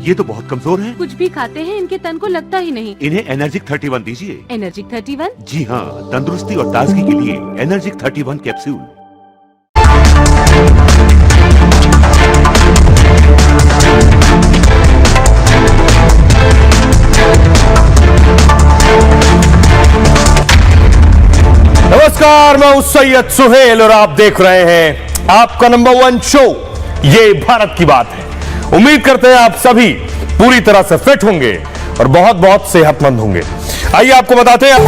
ये तो बहुत कमजोर हैं। कुछ भी खाते हैं इनके तन को लगता ही नहीं। इन्हें एनर्जिक 31 दीजिए। एनर्जिक 31? जी हाँ, तंदुरुस्ती और ताजगी के लिए एनर्जिक 31 कैप्सूल। नमस्कार, मैं हूं सैयद सुहेल और आप देख रहे हैं आपका नंबर 1 शो ये भारत की बात है। उम्मीद करते हैं आप सभी पूरी तरह से फिट होंगे और बहुत बहुत सेहतमंद होंगे। आइए आपको बताते हैं।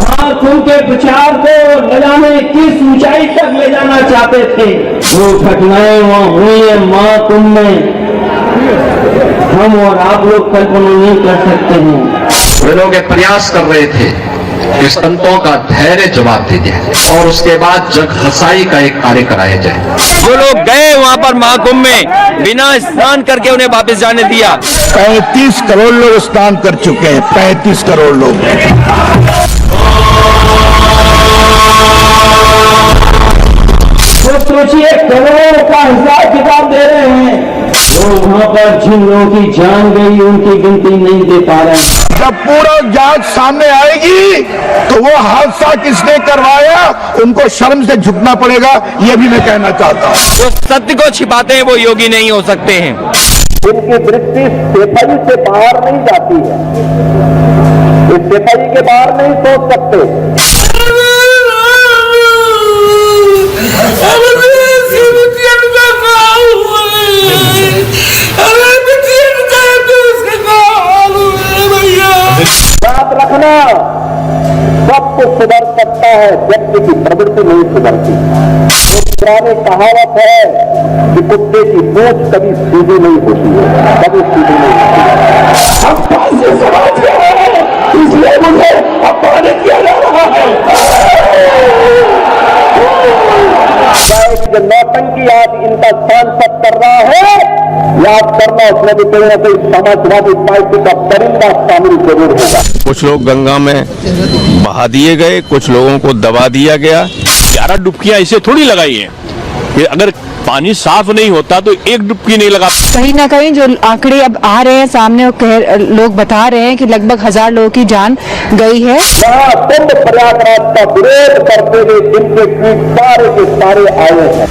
महाकुंभ के प्रचार को न जाने किस ऊंचाई तक ले जाना चाहते थे। वो घटनाएं वहां हुई है महाकुंभ में, हम और आप लोग कल्पना नहीं कर सकते हैं। वे लोग एक प्रयास कर रहे थे कि संतों का धैर्य जवाब दे जाए और उसके बाद जग हसाई का एक कार्य कराया जाए। जो लोग गए वहां पर महाकुंभ में बिना स्नान करके उन्हें वापस जाने दिया। 35 करोड़ लोग स्नान कर चुके हैं, 35 करोड़ लोग। तो सोचिए, करोड़ों का हिसाब किताब दे रहे हैं। तो वहां पर जिन लोगों की जान गई उनकी गिनती नहीं दे पा रहे हैं। जब पूरा जांच सामने आएगी तो वो हादसा किसने करवाया उनको शर्म से झुकना पड़ेगा, ये भी मैं कहना चाहता हूँ। जो सत्य को छिपाते हैं वो योगी नहीं हो सकते हैं। इनकी दृष्टि सेफाई से बाहर नहीं जाती है, इस सेफाई के बाहर नहीं सोच सकते। याद रखना, सब कुछ सुधर सकता है, व्यक्ति की प्रवृत्ति नहीं सुधरती। एक पुरानी कहावत है कि कुत्ते की पूंछ कभी सीधी नहीं होती है, कभी सीधी नहीं होती। हम फांसी समाज के हैं, इसलिए मुझे अपमानित किया जा रहा है। जो नौटंकी आज इनका सांसद कर रहा है, याद करना उसमें भी कोई ना कोई समाजवादी पार्टी का परिंदा शामिल जरूर होगा। कुछ लोग गंगा में बहा दिए गए, कुछ लोगों को दबा दिया गया। 11 डुबकियां ऐसे थोड़ी लगाई है कि अगर पानी साफ नहीं होता तो एक डुबकी नहीं लगा। कहीं ना कहीं जो आंकड़े अब आ रहे हैं सामने, लोग बता रहे हैं कि लगभग 1000 लोगों की जान गई है। कुंभ प्रयागराज का विरोध करते हुए जिनके ट्वीट सारे के सारे आए हैं।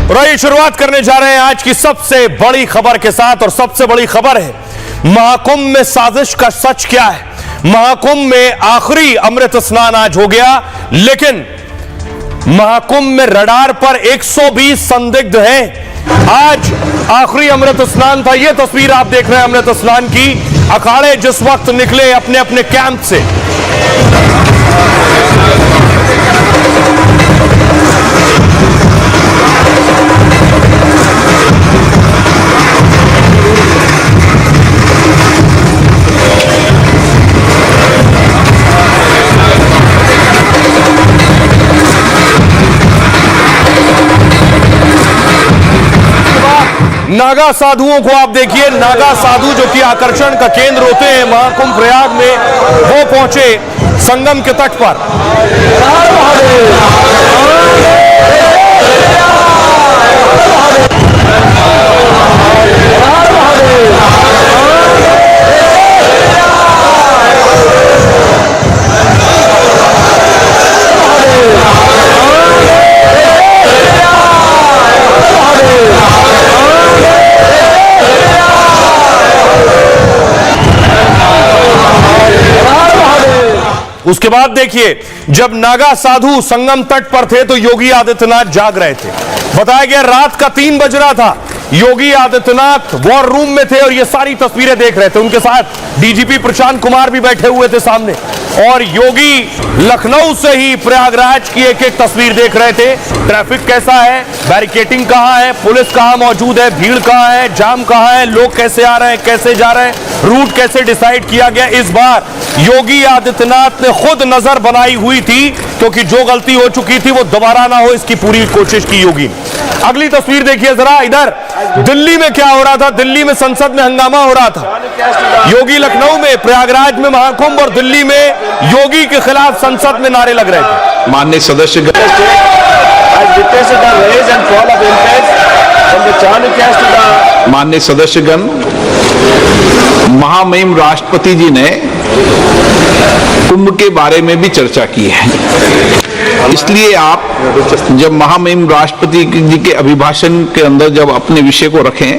और आइए शुरुआत करने जा रहे हैं आज की सबसे बड़ी खबर के साथ। और सबसे बड़ी खबर है, महाकुंभ में साजिश का सच क्या है। महाकुंभ में आखिरी अमृत स्नान आज हो गया, लेकिन महाकुंभ में रडार पर 120 संदिग्ध हैं। आज आखिरी अमृत स्नान था। यह तस्वीर आप देख रहे हैं अमृत स्नान की। अखाड़े जिस वक्त निकले अपने अपने कैंप से, नागा साधुओं को आप देखिए। नागा साधु जो कि आकर्षण का केंद्र होते हैं महाकुंभ प्रयाग में, वो पहुंचे संगम के तट पर। उसके बाद देखिए, जब नागा साधु संगम तट पर थे तो योगी आदित्यनाथ जाग रहे थे। बताया गया रात का 3 बज रहा था। योगी आदित्यनाथ वॉर रूम में थे और ये सारी तस्वीरें देख रहे थे। उनके साथ डीजीपी प्रशांत कुमार भी बैठे हुए थे सामने। और योगी लखनऊ से ही प्रयागराज की एक एक तस्वीर देख रहे थे। ट्रैफिक कैसा है, बैरिकेटिंग कहां है, पुलिस कहां मौजूद है, भीड़ कहां है, जाम कहां है, लोग कैसे आ रहे हैं, कैसे जा रहे हैं, रूट कैसे डिसाइड किया गया। इस बार योगी आदित्यनाथ ने खुद नजर बनाई हुई थी, क्योंकि जो गलती हो चुकी थी वो दोबारा ना हो, इसकी पूरी कोशिश की योगी ने। अगली तस्वीर देखिए जरा। इधर दिल्ली में क्या हो रहा था? दिल्ली में संसद में हंगामा हो रहा था। योगी लखनऊ में, प्रयागराज में महाकुंभ और दिल्ली में योगी के खिलाफ संसद में नारे लग रहे थे। माननीय सदस्य माननीय सदस्यगण, महामहिम राष्ट्रपति जी ने कुंभ के बारे में भी चर्चा की है, इसलिए आप जब महामहिम राष्ट्रपति जी के अभिभाषण के अंदर जब अपने विषय को रखें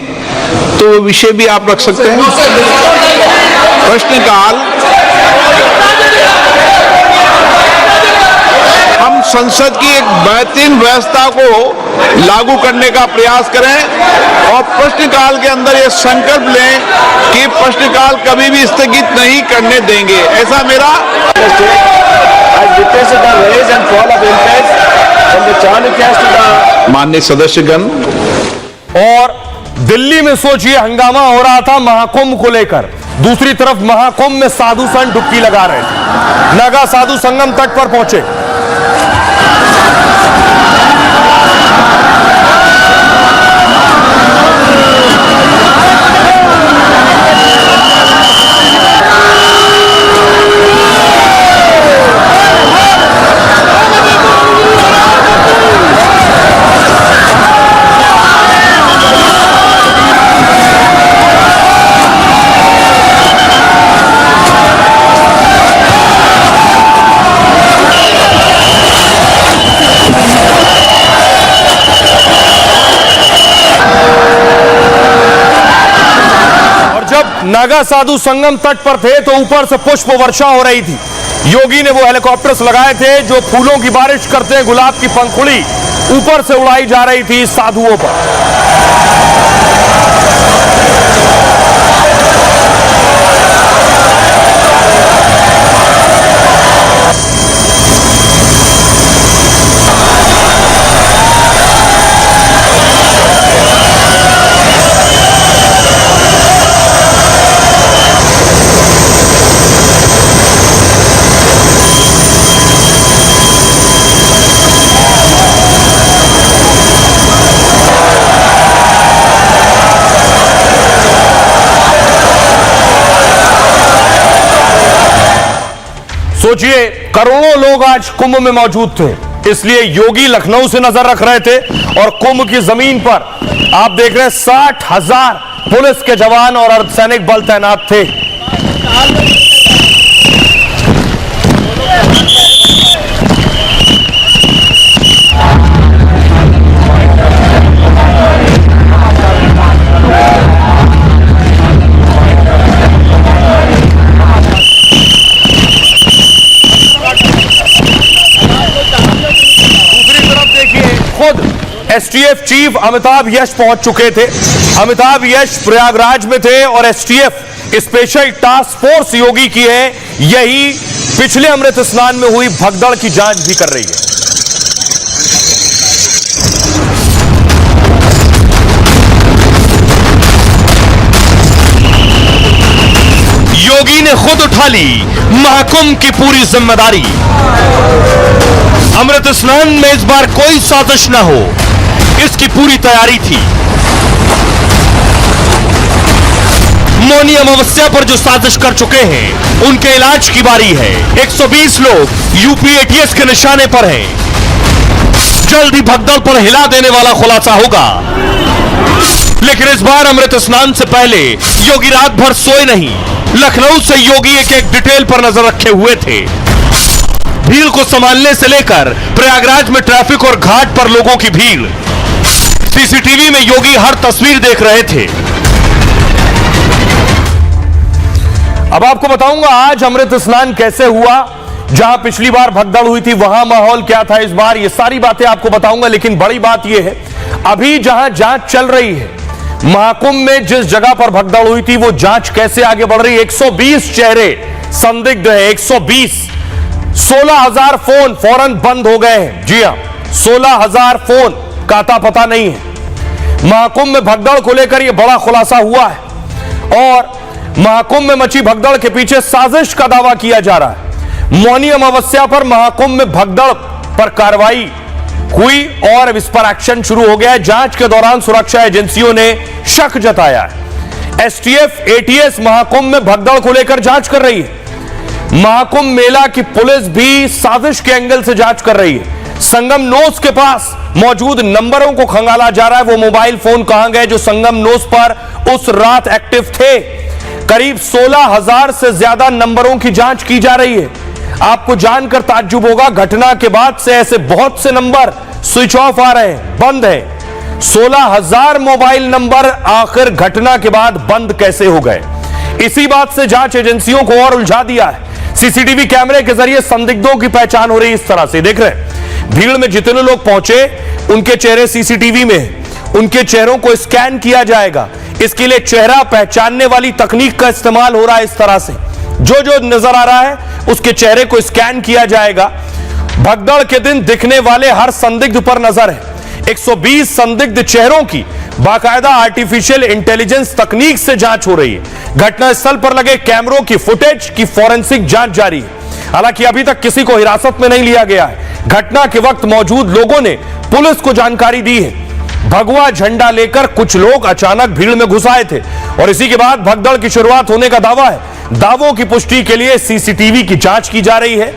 तो वो विषय भी आप रख सकते हैं। प्रश्नकाल हम संसद की एक बेहतरीन व्यवस्था को लागू करने का प्रयास करें और प्रश्नकाल के अंदर ये संकल्प लें कि प्रश्नकाल कभी भी स्थगित नहीं करने देंगे। ऐसा मेरा माननीय सदस्यगण। और दिल्ली में सोचिए हंगामा हो रहा था महाकुंभ को लेकर, दूसरी तरफ महाकुंभ में साधु संत डुबकी लगा रहे थे। नागा साधु संगम तट पर पहुंचे। नागा साधु संगम तट पर थे तो ऊपर से पुष्प वर्षा हो रही थी। योगी ने वो हेलीकॉप्टर्स लगाए थे जो फूलों की बारिश करते हैं, गुलाब की पंखुड़ी ऊपर से उड़ाई जा रही थी साधुओं पर। सोचिए करोड़ों लोग आज कुंभ में मौजूद थे, इसलिए योगी लखनऊ से नजर रख रहे थे और कुंभ की जमीन पर आप देख रहे हैं 60,000 पुलिस के जवान और अर्धसैनिक बल तैनात थे। खुद एसटीएफ चीफ अमिताभ यश पहुंच चुके थे। अमिताभ यश प्रयागराज में थे और एसटीएफ स्पेशल टास्क फोर्स योगी की है, यही पिछले अमृत स्नान में हुई भगदड़ की जांच भी कर रही है। योगी ने खुद उठा ली महाकुंभ की पूरी जिम्मेदारी। अमृत स्नान में इस बार कोई साजिश ना हो, इसकी पूरी तैयारी थी। मौनी अमावस्या पर जो साजिश कर चुके हैं उनके इलाज की बारी है। 120 लोग यूपी एटीएस के निशाने पर हैं। जल्द ही भगदड़ पर हिला देने वाला खुलासा होगा। लेकिन इस बार अमृत स्नान से पहले योगी रात भर सोए नहीं। लखनऊ से योगी एक एक डिटेल पर नजर रखे हुए थे। भीड़ को संभालने से लेकर प्रयागराज में ट्रैफिक और घाट पर लोगों की भीड़, सीसीटीवी में योगी हर तस्वीर देख रहे थे। अब आपको बताऊंगा आज अमृत स्नान कैसे हुआ, जहां पिछली बार भगदड़ हुई थी वहां माहौल क्या था इस बार, ये सारी बातें आपको बताऊंगा। लेकिन बड़ी बात यह है, अभी जहां जांच चल रही है, महाकुंभ में जिस जगह पर भगदड़ हुई थी वो जांच कैसे आगे बढ़ रही है। 120 चेहरे संदिग्ध है, 120। 16,000 फोन फौरन बंद हो गए हैं। जी हां, 16,000 फोन का अता पता नहीं है। महाकुंभ में भगदड़ को लेकर यह बड़ा खुलासा हुआ है और महाकुंभ में मची भगदड़ के पीछे साजिश का दावा किया जा रहा है। मौनी अमावस्या पर महाकुंभ में भगदड़ पर कार्रवाई हुई और अब इस पर एक्शन शुरू हो गया है। जांच के दौरान सुरक्षा एजेंसियों ने शक जताया है। एसटीएफ एटीएस महाकुंभ में भगदड़ को लेकर जांच कर रही है। महाकुंभ मेला की पुलिस भी साजिश के एंगल से जांच कर रही है। संगम नोस के पास मौजूद नंबरों को खंगाला जा रहा है। वो मोबाइल फोन कहां गए जो संगम नोस पर उस रात एक्टिव थे। करीब 16,000 से ज्यादा नंबरों की जांच की जा रही है। आपको जानकर ताज्जुब होगा, घटना के बाद से ऐसे बहुत से नंबर स्विच ऑफ आ रहे हैं, बंद है। 16,000 मोबाइल नंबर आखिर घटना के बाद बंद कैसे हो गए? इसी बात से जांच एजेंसियों को और उलझा दिया है। सीसीटीवी कैमरे के जरिए संदिग्धों की पहचान हो रही है। इस तरह से देख रहे हैं, भीड़ में जितने लोग पहुंचे उनके चेहरे सीसीटीवी में हैं। उनके चेहरों को स्कैन किया जाएगा। इसके लिए चेहरा पहचानने वाली तकनीक का इस्तेमाल हो रहा है। इस तरह से जो जो नजर आ रहा है उसके चेहरे को स्कैन किया जाएगा। भगदड़ के दिन दिखने वाले हर संदिग्ध पर नजर है। 120 संदिग्ध चेहरों की बाकायदा आर्टिफिशियल इंटेलिजेंस तकनीक से जांच हो रही है। घटनास्थल पर लगे कैमरों की फुटेज की फॉरेंसिक जांच जारी है। हालांकि अभी तक किसी को हिरासत में नहीं लिया गया है। घटना के वक्त मौजूद लोगों ने पुलिस को जानकारी दी है। भगवा झंडा लेकर कुछ लोग अचानक भीड़ में घुस आए थे और इसी के बाद भगदड़ की शुरुआत होने का दावा है। दावों की पुष्टि के लिए सीसीटीवी की जांच की जा रही है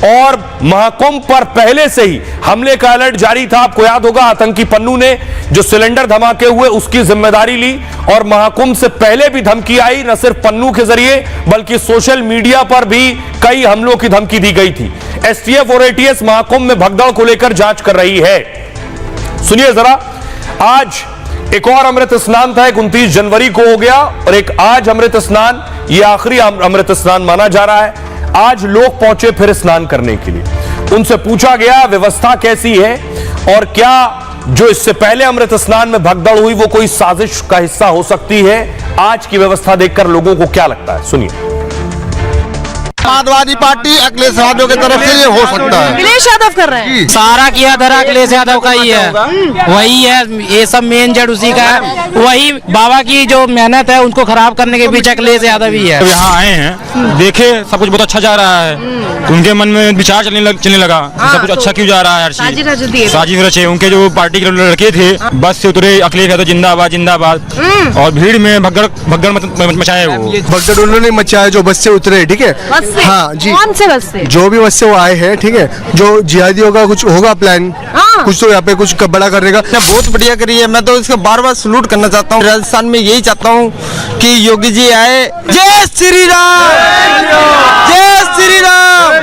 और महाकुंभ पर पहले से ही हमले का अलर्ट जारी था। आपको याद होगा, आतंकी पन्नू ने जो सिलेंडर धमाके हुए उसकी जिम्मेदारी ली और महाकुंभ से पहले भी धमकी आई, न सिर्फ पन्नू के जरिए बल्कि सोशल मीडिया पर भी कई हमलों की धमकी दी गई थी। एसटीएफ और एटीएस महाकुंभ में भगदड़ को लेकर जांच कर रही है। सुनिए जरा, आज एक और अमृत स्नान था। 29 जनवरी को हो गया और एक आज अमृत स्नान, ये आखिरी अमृत स्नान माना जा रहा है। आज लोग पहुंचे फिर स्नान करने के लिए। उनसे पूछा गया व्यवस्था कैसी है और क्या जो इससे पहले अमृत स्नान में भगदड़ हुई वो कोई साजिश का हिस्सा हो सकती है। आज की व्यवस्था देखकर लोगों को क्या लगता है, सुनिए। समाजवादी पार्टी अखिलेश यादव की तरफ से ये हो सकता है। अखिलेश यादव कर रहे हैं, सारा किया धरा अखिलेश यादव का ही है, वही है, ये सब मेन जड़ उसी का है। वही बाबा की जो मेहनत है उसको खराब करने के पीछे अखिलेश यादव ही है। यहाँ आए हैं, देखे सब कुछ बहुत अच्छा जा रहा है, उनके मन में विचार चलने लगा सब कुछ अच्छा क्यों जा रहा है। हर चीज साजिश रचे। उनके जो पार्टी के लड़के थे बस से उतरे, अखिलेश यादव जिंदाबाद जिंदाबाद, और भीड़ में भगदड़ मचाए। वो भगदड़ उन्होंने मचाया जो बस से उतरे, ठीक है। हाँ जी, कौन से बस से? जो भी बस से वो आए हैं, ठीक है। जो जिहादियों का कुछ होगा प्लान, कुछ तो यहाँ पे कुछ बड़ा करने का। बहुत बढ़िया करी है। मैं तो इसका बार बार सलूट करना चाहता हूँ। राजस्थान में यही चाहता हूँ कि योगी जी आए। जय श्री राम, जय श्री राम।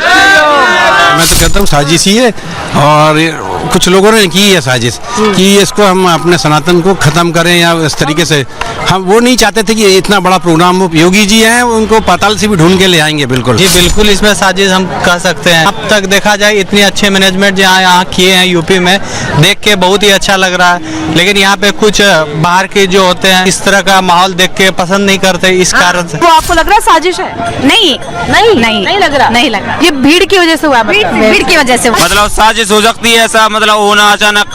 मैं तो कहता हूँ साजिश ही है और कुछ लोगों ने की है साजिश कि इसको हम अपने सनातन को खत्म करें या इस तरीके से। हम वो नहीं चाहते थे कि इतना बड़ा प्रोग्राम हो। योगी जी हैं, उनको पाताल से भी ढूंढ के ले आएंगे। बिल्कुल जी बिल्कुल, इसमें साजिश हम कह सकते हैं। अब तक देखा जाए इतनी अच्छे मैनेजमेंट यहाँ किए हैं यूपी में, देख के बहुत ही अच्छा लग रहा है। लेकिन यहाँ पे कुछ बाहर के जो होते हैं इस तरह का माहौल देख के पसंद नहीं करते, इस कारण से। वो आपको लग रहा है साजिश है? नहीं नहीं नहीं नहीं लग रहा, नहीं लग रहा। ये भीड़ की वजह से हुआ, भीड़ की वजह से। मतलब साजिश हो सकती है, ऐसा मतलब होना अचानक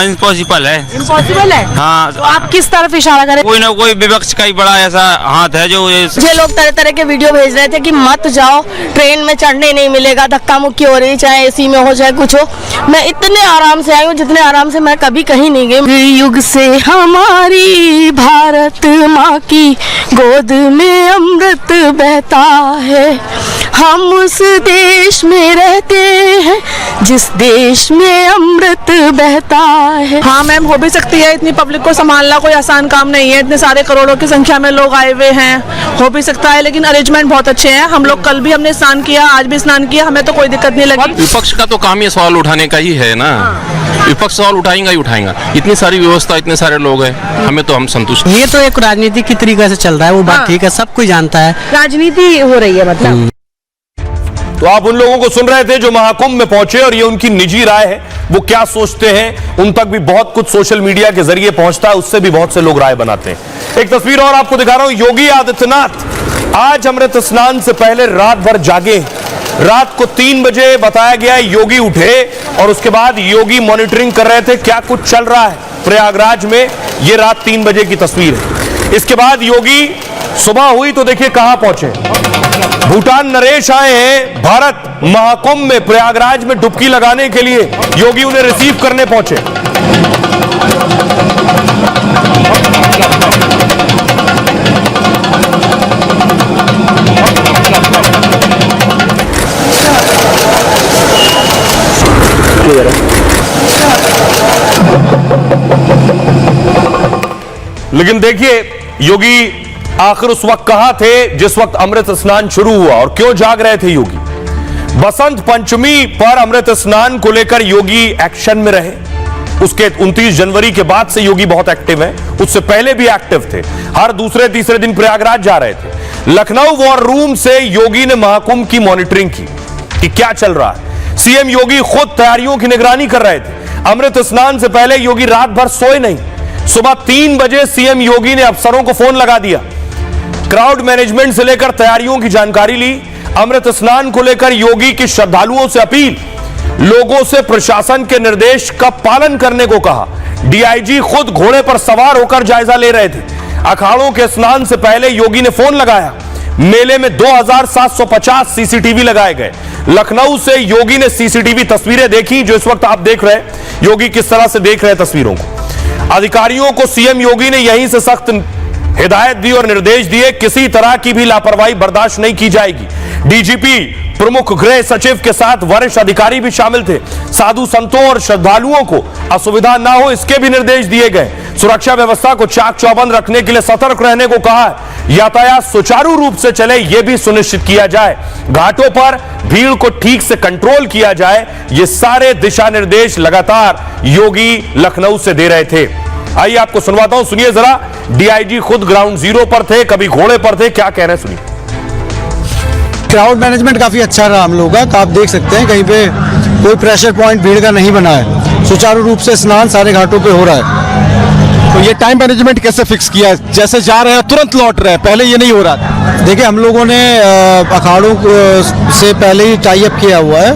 इम्पॉसिबल है। इम्पॉसिबल है? हाँ। तो आप किस तरफ इशारा करें? कोई ना कोई विपक्ष का ही बड़ा ऐसा हाथ है जो ये लोग तरह तरह के वीडियो भेज रहे थे कि मत जाओ, ट्रेन में चढ़ने नहीं मिलेगा, धक्का मुक्की हो रही, चाहे एसी में हो चाहे कुछ हो। मैं इतने आराम से आई हूँ जितने आराम से मैं कभी कहीं नहीं गई। युग से हमारी भारत माँ की गोद में अमृत बहता है। हम उस देश में रहते हैं जिस देश में अमृत बहता है। हाँ मैम, हो भी सकती है। इतनी पब्लिक को संभालना कोई आसान काम नहीं है। इतने सारे करोड़ों की संख्या में लोग आए हुए हैं, हो भी सकता है। लेकिन अरेंजमेंट बहुत अच्छे हैं। हम लोग कल भी हमने स्नान किया, आज भी स्नान किया, हमें तो कोई दिक्कत नहीं लगी। विपक्ष का तो काम ये सवाल उठाने का ही है ना। विपक्ष सवाल उठाएगा ही उठाएगा। इतनी सारी व्यवस्था, इतने सारे लोग हैं, हमें तो हम संतुष्ट। ये तो एक राजनीति की तरीके से चल रहा है, वो बात ठीक है, सब कोई जानता है। राजनीति हो रही है मतलब। तो आप उन लोगों को सुन रहे थे जो महाकुंभ में पहुंचे और ये उनकी निजी राय है, वो क्या सोचते हैं। उन तक भी बहुत कुछ सोशल मीडिया के जरिए पहुंचता है, उससे भी बहुत से लोग राय बनाते हैं। एक तस्वीर और आपको दिखा रहा हूं। योगी आदित्यनाथ आज अमृत स्नान से पहले रात भर जागे। रात को 3 बजे बताया गया योगी उठे और उसके बाद योगी मॉनिटरिंग कर रहे थे क्या कुछ चल रहा है प्रयागराज में। यह रात 3 बजे की तस्वीर है। इसके बाद योगी सुबह हुई तो देखिए कहां पहुंचे। भूटान नरेश आए हैं भारत महाकुंभ में, प्रयागराज में डुबकी लगाने के लिए। योगी उन्हें रिसीव करने पहुंचे। लेकिन देखिए योगी आखिर उस वक्त कहां थे जिस वक्त अमृत स्नान शुरू हुआ, और क्यों जाग रहे थे योगी। बसंत पंचमी पर अमृत स्नान को लेकर योगी एक्शन में रहे। उसके 29 जनवरी के बाद से योगी बहुत एक्टिव है, उससे पहले भी एक्टिव थे। हर दूसरे तीसरे दिन प्रयागराज जा रहे थे। लखनऊ वॉर रूम से योगी ने महाकुंभ की मॉनिटरिंग की कि क्या चल रहा है। सीएम योगी खुद तैयारियों की निगरानी कर रहे थे। अमृत स्नान से पहले योगी रात भर सोए नहीं। सुबह 3 बजे सीएम योगी ने अफसरों को फोन लगा दिया। क्राउड मैनेजमेंट से लेकर तैयारियों की जानकारी ली। अमृत स्नान को लेकर योगी की श्रद्धालुओं से अपील, लोगों से प्रशासन के निर्देश का पालन करने को कहा। डीआईजी खुद घोड़े पर सवार होकर जायजा ले रहे थे। अखाड़ों के स्नान से पहले योगी ने फोन लगाया। मेले में 2750 सीसीटीवी लगाए गए। लखनऊ से योगी ने सीसीटीवी तस्वीरें देखी, जो इस वक्त आप देख रहे हैं। योगी किस तरह से देख रहे हैं तस्वीरों को। अधिकारियों को सीएम योगी ने यहीं से सख्त हिदायत दी और निर्देश दिए, किसी तरह की भी लापरवाही बर्दाश्त नहीं की जाएगी। डीजीपी, प्रमुख गृह सचिव के साथ वरिष्ठ अधिकारी भी शामिल थे। साधु संतों और श्रद्धालुओं को असुविधा ना हो, इसके भी निर्देश दिए गए। सुरक्षा व्यवस्था को चाक चौबंद रखने के लिए सतर्क रहने को कहा है। यातायात सुचारू रूप से चले, यह भी सुनिश्चित किया जाए। घाटों पर भीड़ को ठीक से कंट्रोल किया जाए। ये सारे दिशा निर्देश लगातार योगी लखनऊ से दे रहे थे। आइए आपको सुनवाता हूं, सुनिए जरा। डीआईजी खुद ग्राउंड जीरो पर थे, कभी घोड़े पर थे, क्या कह रहे हैं सुनिए। क्राउड मैनेजमेंट काफी अच्छा रहा हम लोगों का। आप देख सकते हैं कहीं पे कोई प्रेशर पॉइंट भीड़ का नहीं बना है। सुचारू रूप से स्नान सारे घाटों पे हो रहा है। तो ये टाइम मैनेजमेंट कैसे फिक्स किया है? जैसे जा रहे हैं तुरंत लौट रहे हैं, पहले ये नहीं हो रहा था। देखिए हम लोगों ने अखाड़ों से पहले ही टाई अप किया हुआ है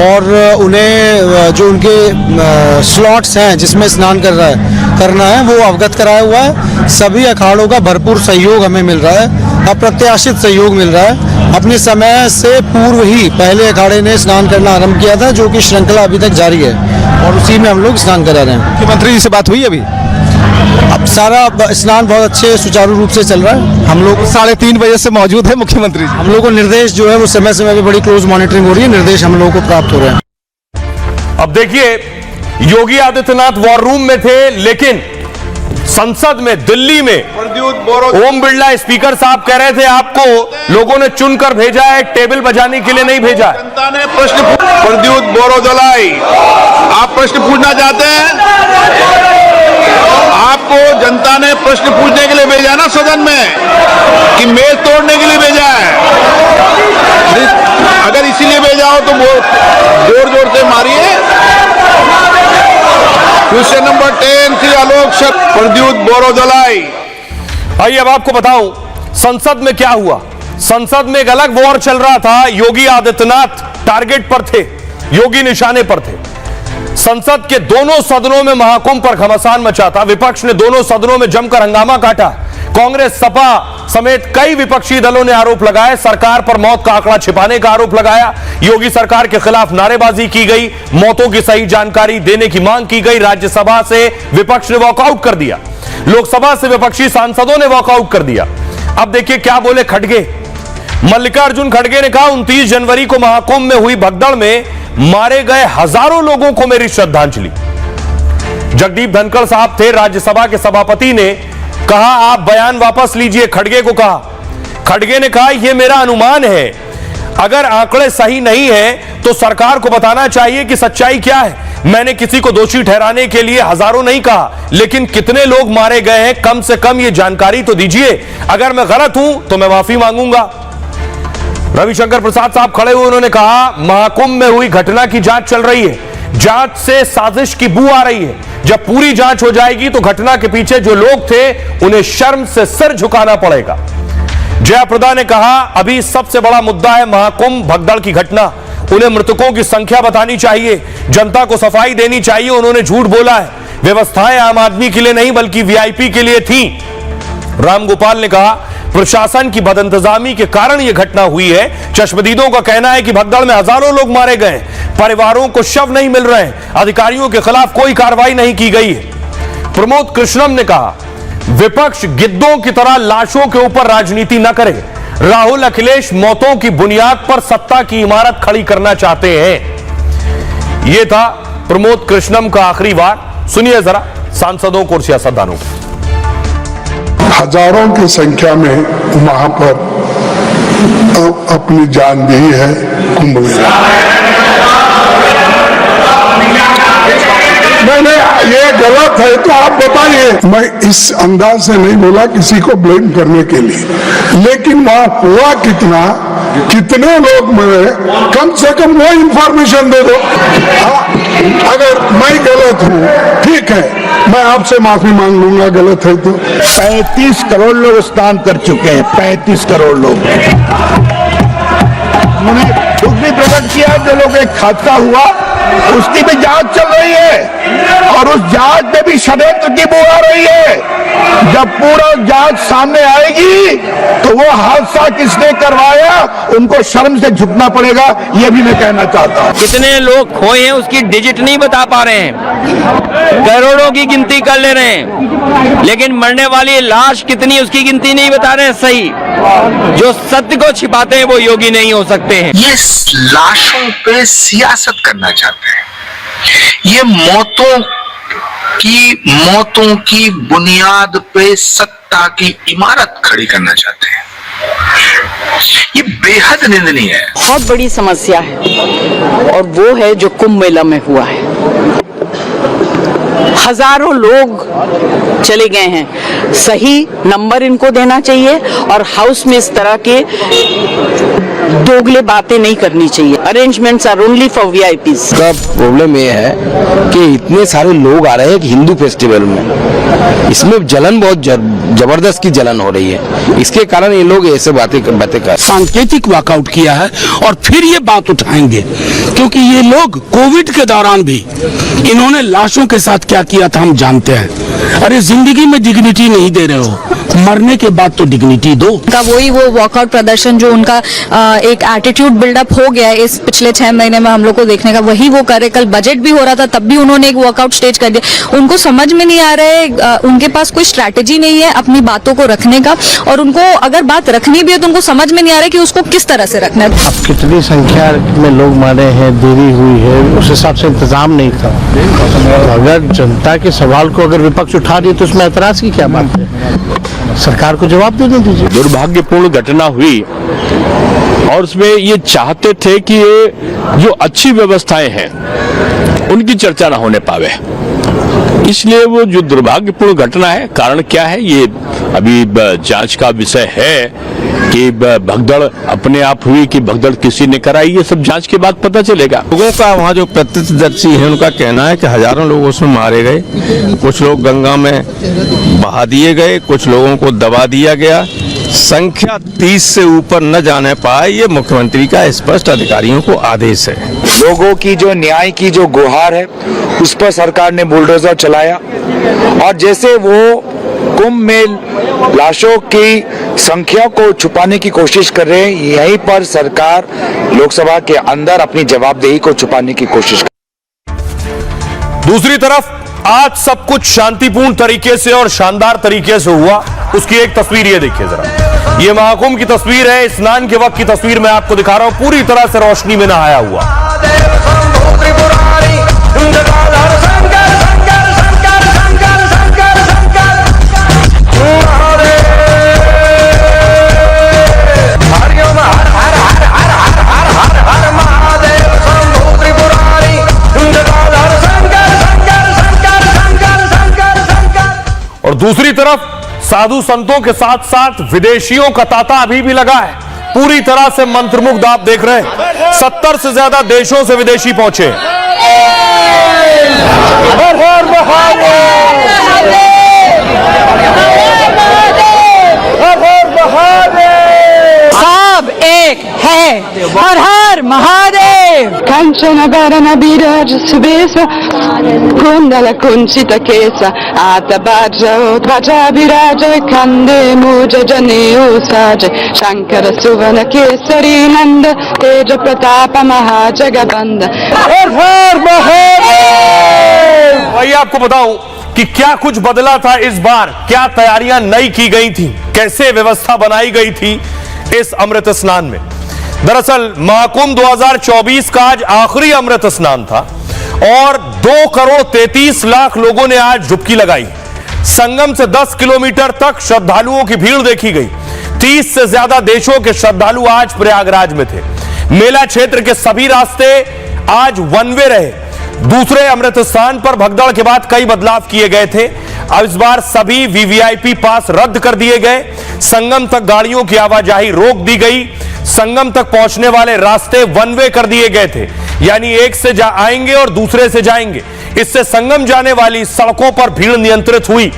और उन्हें जो उनके स्लॉट्स हैं जिसमें स्नान करना है वो अवगत कराया हुआ है। सभी अखाड़ों का भरपूर सहयोग हमें मिल रहा है, अप्रत्याशित सहयोग मिल रहा है। अपने समय से पूर्व ही पहले अखाड़े ने स्नान करना आरंभ किया था, जो कि श्रृंखला अभी तक जारी है और उसी में हम लोग स्नान करा रहे हैं। मुख्यमंत्री जी से बात हुई अभी? अब सारा स्नान बहुत अच्छे सुचारू रूप से चल रहा है। हम लोग 3:30 बजे से मौजूद है मुख्यमंत्री जी। हम लोग को निर्देश जो है वो समय समय पे बड़ी क्लोज मॉनिटरिंग हो रही है, निर्देश हम लोगों को प्राप्त हो रहे हैं। अब देखिए योगी आदित्यनाथ वॉर रूम में थे, लेकिन संसद में दिल्ली में ओम बिरला स्पीकर साहब कह रहे थे आपको लोगों ने चुनकर भेजा है, टेबल बजाने के लिए नहीं भेजा। जनता ने प्रश्न प्रद्युत बोरोदलाई, आप प्रश्न पूछना चाहते हैं? आपको जनता ने प्रश्न पूछने के लिए भेजा ना सदन में, कि मेज तोड़ने के लिए भेजा है? अगर इसीलिए भेजा हो तो जोर जोर से मारिए। Question number 10 Shri Alok Pradyut बोरोदलाई। आइए अब आपको बताऊं संसद में क्या हुआ। संसद में एक अलग वॉर चल रहा था। योगी आदित्यनाथ टारगेट पर थे, योगी निशाने पर थे। संसद के दोनों सदनों में महाकुंभ पर घमासान मचा था। विपक्ष ने दोनों सदनों में जमकर हंगामा काटा। कांग्रेस, सपा समेत कई विपक्षी दलों ने आरोप लगाए। सरकार पर मौत का आंकड़ा छिपाने का आरोप लगाया। योगी सरकार के खिलाफ नारेबाजी की गई। मौतों की सही जानकारी देने की मांग की गई। राज्यसभा से विपक्ष ने वॉकआउट कर दिया। लोकसभा से विपक्षी सांसदों ने वॉकआउट कर दिया। अब देखिए क्या बोले खड़गे। मल्लिकार्जुन खड़गे ने कहा 29 जनवरी को महाकुंभ में हुई भगदड़ में मारे गए हजारों लोगों को मेरी श्रद्धांजलि। जगदीप धनखड़ साहब थे राज्यसभा के सभापति, ने कहा आप बयान वापस लीजिए। खड़गे को कहा, खड़गे ने कहा यह मेरा अनुमान है, अगर आंकड़े सही नहीं है तो सरकार को बताना चाहिए कि सच्चाई क्या है। मैंने किसी को दोषी ठहराने के लिए हजारों नहीं कहा, लेकिन कितने लोग मारे गए हैं कम से कम ये जानकारी तो दीजिए। अगर मैं गलत हूं तो मैं माफी मांगूंगा। रविशंकर प्रसाद साहब खड़े हुए, उन्होंने कहा महाकुंभ में हुई घटना की जांच चल रही है, जांच से साजिश की बू आ रही है। जब पूरी जांच हो जाएगी तो घटना के पीछे जो लोग थे उन्हें शर्म से सर झुकाना पड़ेगा। जयाप्रदा ने कहा अभी सबसे बड़ा मुद्दा है महाकुंभ भगदड़ की घटना, उन्हें मृतकों की संख्या बतानी चाहिए, जनता को सफाई देनी चाहिए। उन्होंने झूठ बोला है, व्यवस्थाएं आम आदमी के लिए नहीं बल्कि वीआईपी के लिए थी। रामगोपाल ने कहा प्रशासन की बदइंतजामी के कारण यह घटना हुई है। चश्मदीदों का कहना है कि भगदड़ में हजारों लोग मारे गए, परिवारों को शव नहीं मिल रहे, अधिकारियों के खिलाफ कोई कार्रवाई नहीं की गई है। प्रमोद कृष्णम ने कहा, विपक्ष गिद्धों की तरह लाशों के ऊपर राजनीति न करे। राहुल अखिलेश मौतों की बुनियाद पर सत्ता की इमारत खड़ी करना चाहते हैं। यह था प्रमोद कृष्णम का आखिरी वार। सुनिए जरा सांसदों को और सियासतदानों को। हजारों की संख्या में वहां पर अपनी जान दी है कुंभ मेला। मैंने ये गलत है तो आप बताइए। मैं इस अंदाज से नहीं बोला किसी को ब्लेम करने के लिए, लेकिन वहां हुआ कितना, कितने लोग मरे, कम से कम वो इंफॉर्मेशन दे दो। अगर मैं गलत हूँ ठीक है, मैं आपसे माफी मांग लूंगा गलत है तो। 35 करोड़ लोग स्नान कर चुके हैं, 35 करोड़ लोग। उन्होंने दुख भी प्रकट किया जो लोग एक हादसा हुआ उसकी भी जांच चल रही है और उस जांच में भी षड्यंत्र की बू आ रही है। जब पूरा जांच सामने आएगी तो वो हादसा किसने करवाया उनको शर्म से झुकना पड़ेगा, ये भी मैं कहना चाहता हूँ। कितने लोग खोए हैं उसकी डिजिट नहीं बता पा रहे हैं, करोड़ों की गिनती कर ले रहे हैं, लेकिन मरने वाली लाश कितनी उसकी गिनती नहीं बता रहे हैं सही। जो सत्य को छिपाते हैं वो योगी नहीं हो सकते हैं। ये लाशों पे सियासत करना चाहते हैं। ये मौतों की बुनियाद पे सत्ता की इमारत खड़ी करना चाहते हैं। ये बेहद निंदनीय है। बहुत बड़ी समस्या है और वो है जो कुंभ मेला में हुआ है। हजारों लोग चले गए हैं, सही नंबर इनको देना चाहिए और हाउस में इस तरह के दोगले बातें नहीं करनी चाहिए। Arrangements are only for VIPs. का प्रॉब्लम ये है कि इतने सारे लोग आ रहे हैं कि हिंदू फेस्टिवल में, इसमें जलन बहुत जबरदस्त की जलन हो रही है। इसके कारण ये लोग ऐसे बातें कर सांकेतिक वॉकआउट किया है और फिर ये बात उठाएंगे, क्योंकि ये लोग कोविड के दौरान भी इन्होंने लाशों के साथ क्या किया था हम जानते हैं। अरे जिंदगी में डिग्निटी नहीं दे रहे हो, मरने के बाद तो डिग्निटी दो। उनका वही वो वॉकआउट प्रदर्शन जो उनका एक एटीट्यूड बिल्डअप हो गया है इस पिछले 6 महीने में हम लोग को देखने का, वही वो करे। कल बजट भी हो रहा था तब भी उन्होंने एक वॉकआउट स्टेज कर दिया। उनको समझ में नहीं आ रहा है, उनके पास कोई स्ट्रैटेजी नहीं है अपनी बातों को रखने का, और उनको अगर बात रखनी भी है तो उनको समझ में नहीं आ रहा है कि उसको किस तरह से रखना है। अब कितनी संख्या में लोग मारे हैं, देरी हुई है, उस हिसाब से इंतजाम नहीं था। तो अगर जनता के सवाल को अगर विपक्ष उठा रही है तो उसमें ऐतराज की क्या बात है? सरकार को जवाब देने दीजिए। दुर्भाग्यपूर्ण घटना हुई और उसमें ये चाहते थे कि ये जो अच्छी व्यवस्थाएं हैं उनकी चर्चा ना होने पावे, इसलिए वो जो दुर्भाग्यपूर्ण घटना है, कारण क्या है ये अभी जांच का विषय है कि भगदड़ अपने आप हुई कि भगदड़ किसी ने कराई, ये सब जांच के बाद पता चलेगा। लोगों का वहाँ जो प्रत्यक्षदर्शी है उनका कहना है कि हजारों लोग उसमें मारे गए, कुछ लोग गंगा में बहा दिए गए, कुछ लोगों को दबा दिया गया। संख्या 30 से ऊपर न जाने पाए, ये मुख्यमंत्री का स्पष्ट अधिकारियों को आदेश है। लोगों की जो न्याय की जो गुहार है उस पर सरकार ने बुलडोजर चलाया और जैसे वो कुंभ में लाशों की संख्या को छुपाने की कोशिश कर रहे हैं, यहीं पर सरकार लोकसभा के अंदर अपनी जवाबदेही को छुपाने की कोशिश कर। दूसरी तरफ आज सब कुछ शांतिपूर्ण तरीके से और शानदार तरीके से हुआ, उसकी एक तस्वीर ये देखिए जरा। ये महाकुंभ की तस्वीर है, स्नान के वक्त की तस्वीर मैं आपको दिखा रहा हूं, पूरी तरह से रोशनी में नहाया हुआ। और दूसरी तरफ साधु संतों के साथ साथ विदेशियों का तांता अभी भी लगा है, पूरी तरह से मंत्रमुग्ध आप देख रहे हैं। 70 से ज्यादा देशों से विदेशी पहुंचे। सब एक है। हर हर Mahadev. Kancana barana biraj subesa kundala kunchita kesa ata baja baja biraja kande muja jane usaja shankara suvana kesari nanda teja pratapa mahajagabanda हर हर महादेव। भाई आपको बताऊं कि क्या कुछ बदला था इस बार, क्या तैयारियां नई की गई थी, कैसे व्यवस्था बनाई गई थी इस अमृत स्नान में। दरअसल महाकुंभ 2024 का आज आखिरी अमृत स्नान था और 2,33,00,000 लोगों ने आज डुबकी लगाई। संगम से 10 किलोमीटर तक श्रद्धालुओं की भीड़ देखी गई। 30 से ज्यादा देशों के श्रद्धालु आज प्रयागराज में थे। मेला क्षेत्र के सभी रास्ते आज वन वे रहे। दूसरे अमृत स्नान पर भगदड़ के बाद कई बदलाव किए गए थे। अब इस बार सभी वीवीआईपी पास रद्द कर दिए गए। संगम तक गाड़ियों की आवाजाही रोक दी गई। संगम तक पहुंचने वाले रास्ते वन वे कर दिए गए थे, यानी एक से आएंगे और दूसरे से जाएंगे। इससे संगम जाने वाली सड़कों पर भीड़ नियंत्रित हुई।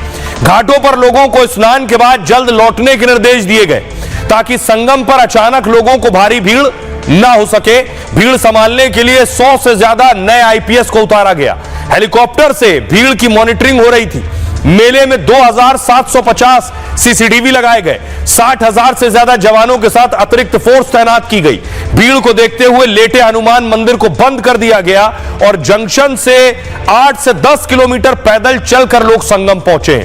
घाटों पर लोगों को स्नान के बाद जल्द लौटने के निर्देश दिए गए ताकि संगम पर अचानक लोगों को भारी भीड़ ना हो सके। भीड़ संभालने के लिए 100 से ज्यादा नए आईपीएस को उतारा गया। हेलीकॉप्टर से भीड़ की मॉनिटरिंग हो रही थी। मेले में 2,750 सीसीटीवी लगाए गए। 60,000 से ज्यादा जवानों के साथ अतिरिक्त फोर्स तैनात की गई। भीड़ को देखते हुए लेटे हनुमान मंदिर को बंद कर दिया गया और जंक्शन से 8 से 10 किलोमीटर पैदल चलकर लोग संगम पहुंचे।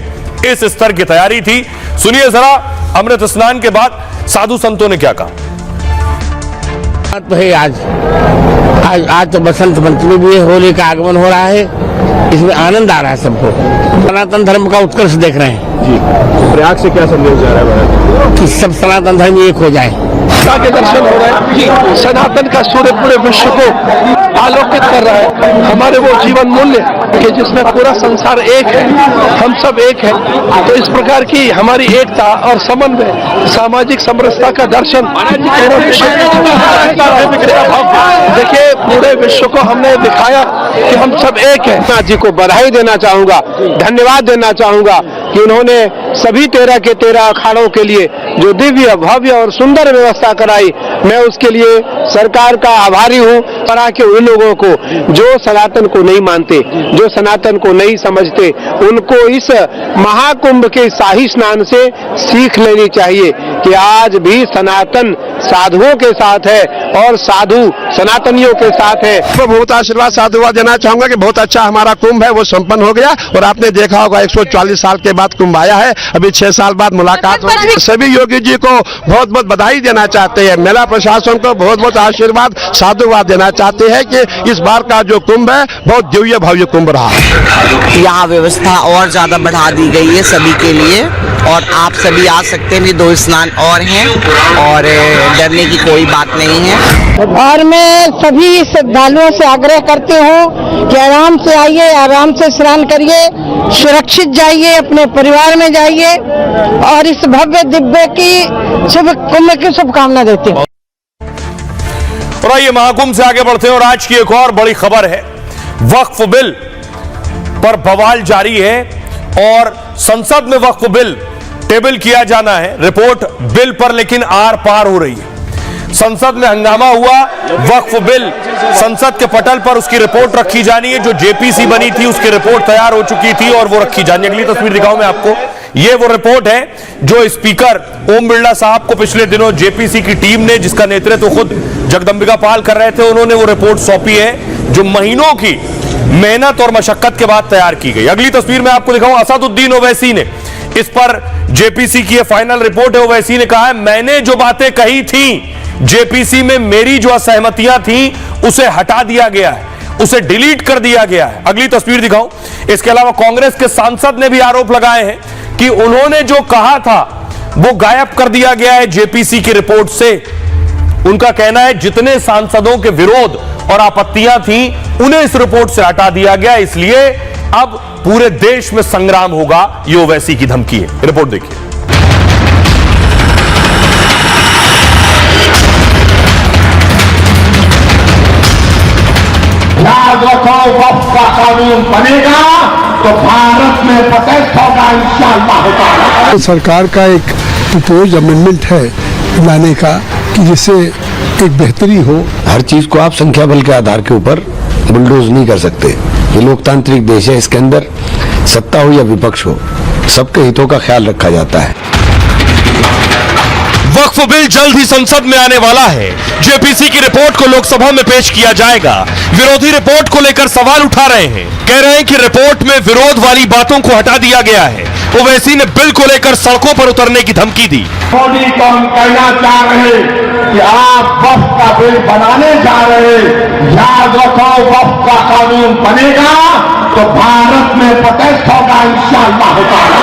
इस स्तर की तैयारी थी। सुनिए जरा अमृत स्नान के बाद साधु संतों ने क्या कहा। तो है आज तो बसंत पंचमी भी है, होली का आगमन हो रहा है, इसमें आनंद आ रहा है सबको। सनातन धर्म का उत्कर्ष देख रहे हैं जी। प्रयाग से क्या संदेश जा रहा है कि सब सनातन धर्म एक हो जाए। के दर्शन हो रहे हैं जी। सनातन का सूर्य पूरे विश्व को आलोकित कर रहा है। हमारे वो जीवन मूल्य कि जिसमें पूरा संसार एक है, हम सब एक है। तो इस प्रकार की हमारी एकता और समन्वय, सामाजिक समरसता का दर्शन देखिए, पूरे विश्व को हमने दिखाया कि हम सब एक है। नाथ जी को बधाई देना चाहूंगा, धन्यवाद देना चाहूंगा कि उन्होंने सभी 13 के 13 अखाड़ों के लिए जो दिव्य भव्य और सुंदर व्यवस्था कराई, मैं उसके लिए सरकार का आभारी हूँ। तरह के उन लोगों को जो सनातन को नहीं मानते, जो सनातन को नहीं समझते, उनको इस महाकुंभ के शाही स्नान से सीख लेनी चाहिए कि आज भी सनातन साधुओं के साथ है और साधु सनातनियों के साथ है। तो बहुत आशीर्वाद साधुवाद देना चाहूंगा कि बहुत अच्छा हमारा कुंभ है वो संपन्न हो गया। और आपने देखा होगा 140 साल के बाद कुंभ आया है, अभी 6 साल बाद मुलाकात होगी। सभी योगी जी को बहुत बहुत बधाई देना चाहते हैं। मेला प्रशासन को बहुत बहुत आशीर्वाद साधुवाद देना चाहते हैं कि इस बार का जो कुंभ है बहुत दिव्य भव्य कुंभ रहा। यहाँ व्यवस्था और ज्यादा बढ़ा दी गई है सभी के लिए और आप सभी आ सकते हैं। 2 स्नान और हैं और डरने की कोई बात नहीं है। और मैं सभी श्रद्धालुओं से आग्रह करती हूँ कि आराम से आइए, आराम से स्नान करिए, सुरक्षित जाइए, अपने परिवार में जाइए और इस भव्य दिव्य की कुंभ की शुभकामना देती हूँ। और आइए महाकुंभ से आगे बढ़ते हैं और आज की एक और बड़ी खबर है। वक्फ बिल पर बवाल जारी है और संसद में वक्फ बिल टेबल किया जाना है। रिपोर्ट बिल पर लेकिन आर पार हो रही है। संसद में हंगामा हुआ। वक्फ बिल संसद के पटल पर उसकी रिपोर्ट रखी जानी है। जो जेपीसी बनी थी उसकी रिपोर्ट तैयार हो चुकी थी और वो रखी जानी। अगली तस्वीर दिखाऊं मैं आपको। ये वो रिपोर्ट है जो स्पीकर ओम बिरला साहब को पिछले दिनों जेपीसी की टीम ने, जिसका नेतृत्व खुद जगदंबिका पाल कर रहे थे, उन्होंने वो रिपोर्ट सौंपी है जो महीनों की मेहनत और मशक्कत के बाद तैयार की गई। अगली तस्वीर में आपको दिखाऊं। असदुद्दीन ओवैसी ने इस पर जेपीसी की ये फाइनल रिपोर्ट है। ओवैसी ने कहा है मैंने जो बातें कही थी जेपीसी में, मेरी जो असहमतियां थी उसे हटा दिया गया है, उसे डिलीट कर दिया गया है। अगली तस्वीर दिखाऊं। इसके अलावा कांग्रेस के सांसद ने भी आरोप लगाए हैं कि उन्होंने जो कहा था वो गायब कर दिया गया है जेपीसी की रिपोर्ट से। उनका कहना है जितने सांसदों के विरोध और आपत्तियां थी उन्हें इस रिपोर्ट से हटा दिया गया, इसलिए अब पूरे देश में संग्राम होगा। ये ओवैसी की धमकी है। रिपोर्ट देखिए। याद रखो वक्फ का कानून बनेगा तो भारत में प्रोटेस्ट होगा इंशाअल्लाह। सरकार का एक प्रपोज अमेंडमेंट है लाने का कि जिससे एक बेहतरी हो। हर चीज को आप संख्या बल के आधार के ऊपर बुलडोज नहीं कर सकते। ये लोकतांत्रिक देश है, इसके अंदर सत्ता हो या विपक्ष हो, सबके हितों का ख्याल रखा जाता है। वक्फ बिल जल्द ही संसद में आने वाला है। जेपीसी की रिपोर्ट को लोकसभा में पेश किया जाएगा। विरोधी रिपोर्ट को लेकर सवाल उठा रहे हैं, कह रहे हैं कि रिपोर्ट में विरोध वाली बातों को हटा दिया गया है। ओवैसी ने बिल को लेकर सड़कों पर उतरने की धमकी दी। मोदी को हम कहना चाह रहे कि आप वक्फ का बिल बनाने जा रहे, याद रखो वक्फ का कानून बनेगा तो भारत में प्रोटेस्ट होगा इंशाअल्लाह ताला।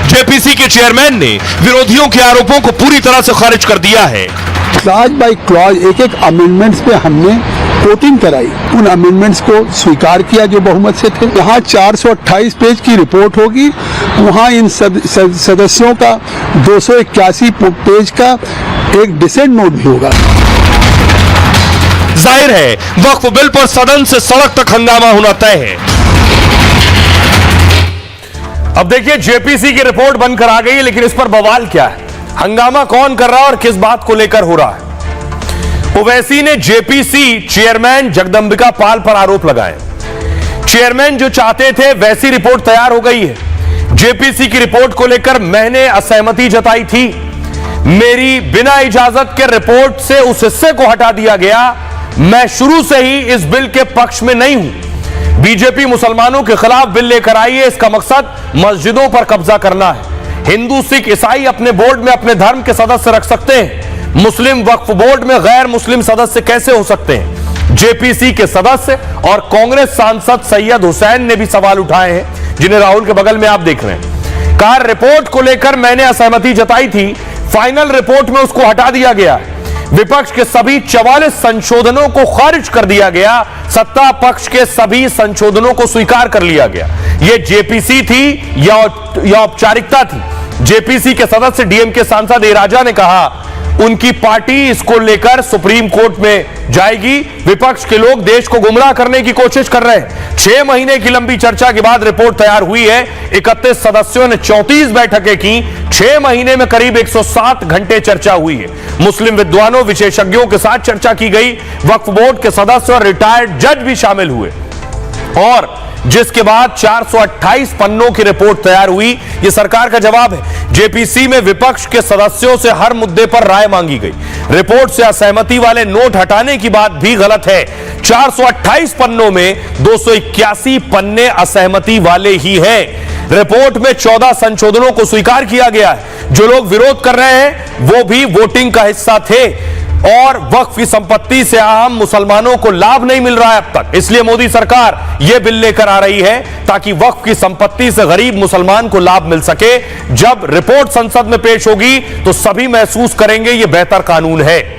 जेपीसी के चेयरमैन ने विरोधियों के आरोपों को पूरी तरह से खारिज कर दिया है। क्लॉज बाय क्लॉज एक एक अमेंडमेंट्स पे हमने वोटिंग कराई, उन अमेंडमेंट्स को स्वीकार किया जो बहुमत से थे। यहाँ 428 पेज की रिपोर्ट होगी, वहाँ इन सदस्यों का 281 पेज का एक डिसेंट नोट भी होगा। जाहिर है वक्फ बिल पर सदन से सड़क तक हंगामा होना तय है। अब देखिए जेपीसी की रिपोर्ट बनकर आ गई है, लेकिन इस पर बवाल क्या है, हंगामा कौन कर रहा है और किस बात को लेकर हो रहा है। ओवैसी ने जेपीसी चेयरमैन जगदंबिका पाल पर आरोप लगाए। चेयरमैन जो चाहते थे वैसी रिपोर्ट तैयार हो गई है। जेपीसी की रिपोर्ट को लेकर मैंने असहमति जताई थी, मेरी बिना इजाजत के रिपोर्ट से उस हिस्से को हटा दिया गया। मैं शुरू से ही इस बिल के पक्ष में नहीं हूं। बीजेपी मुसलमानों के खिलाफ बिल लेकर आई है, इसका मकसद मस्जिदों पर कब्जा करना है। हिंदू सिख ईसाई अपने बोर्ड में अपने धर्म के सदस्य रख सकते हैं, मुस्लिम वक्फ बोर्ड में गैर मुस्लिम सदस्य कैसे हो सकते हैं। जेपीसी के सदस्य और कांग्रेस सांसद सैयद हुसैन ने भी सवाल उठाए हैं, जिन्हें राहुल के बगल में आप देख रहे हैं। कहा रिपोर्ट को लेकर मैंने असहमति जताई थी, फाइनल रिपोर्ट में उसको हटा दिया गया। विपक्ष के सभी 44 संशोधनों को खारिज कर दिया गया, सत्ता पक्ष के सभी संशोधनों को स्वीकार कर लिया गया। यह जेपीसी थी या औपचारिकता थी। जेपीसी के सदस्य डीएमके सांसद ए राजा ने कहा उनकी पार्टी इसको लेकर सुप्रीम कोर्ट में जाएगी। विपक्ष के लोग देश को गुमराह करने की कोशिश कर रहे हैं। 6 महीने की लंबी चर्चा के बाद रिपोर्ट तैयार हुई है। 31 सदस्यों ने 34 बैठकें की। 6 महीने में करीब 107 घंटे चर्चा हुई है। मुस्लिम विद्वानों विशेषज्ञों के साथ चर्चा की गई। वक्फ बोर्ड के सदस्य और रिटायर्ड जज भी शामिल हुए और जिसके बाद 428 पन्नों की रिपोर्ट तैयार हुई। यह सरकार का जवाब है। जेपीसी में विपक्ष के सदस्यों से हर मुद्दे पर राय मांगी गई। रिपोर्ट से असहमति वाले नोट हटाने की बात भी गलत है। 428 पन्नों में 281 पन्ने असहमति वाले ही हैं। रिपोर्ट में 14 संशोधनों को स्वीकार किया गया है। जो लोग विरोध कर रहे हैं वो भी वोटिंग का हिस्सा थे और वक्फ की संपत्ति से आम मुसलमानों को लाभ नहीं मिल रहा है अब तक। इसलिए मोदी सरकार यह बिल लेकर आ रही है ताकि वक्फ की संपत्ति से गरीब मुसलमान को लाभ मिल सके। जब रिपोर्ट संसद में पेश होगी तो सभी महसूस करेंगे यह बेहतर कानून है।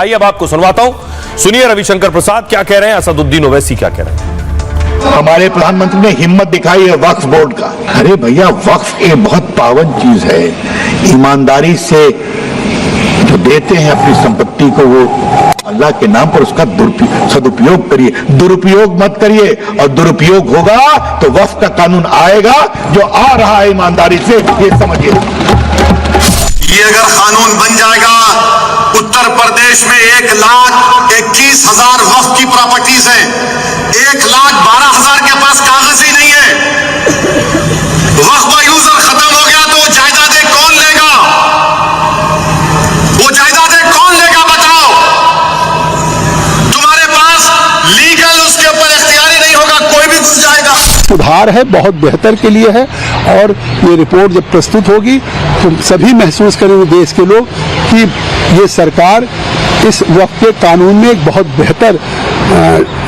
आइए अब आपको सुनवाता हूं, सुनिए रविशंकर प्रसाद क्या कह रहे हैं, असदुद्दीन ओवैसी क्या कह रहे हैं। हमारे प्रधानमंत्री ने हिम्मत दिखाई है वक्फ बोर्ड का। अरे भैया वक्फ एक बहुत पावन चीज है। ईमानदारी से जो देते हैं अपनी संपत्ति को वो अल्लाह के नाम पर उसका सदुपयोग करिए, दुरुपयोग मत करिए। और दुरुपयोग होगा तो वक्फ का कानून आएगा जो आ रहा है ईमानदारी से, ये समझिए। ये अगर कानून बन जाएगा, उत्तर प्रदेश में 1,21,000 वक्फ की प्रॉपर्टीज हैं, 1,12,000 के पास कागज ही नहीं है। वक्फ का यूजर खत्म हो गया तो जायदादें कौन लेगा? वो जायदादें कौन लेगा बताओ? तुम्हारे पास लीगल उसके ऊपर इख्तियारी नहीं होगा, कोई भी घुस जाएगा। सुधार है, बहुत बेहतर के लिए है और ये रिपोर्ट जब प्रस्तुत होगी तो सभी महसूस करेंगे देश के लोग कि ये सरकार इस वक्त के कानून में एक बहुत बेहतर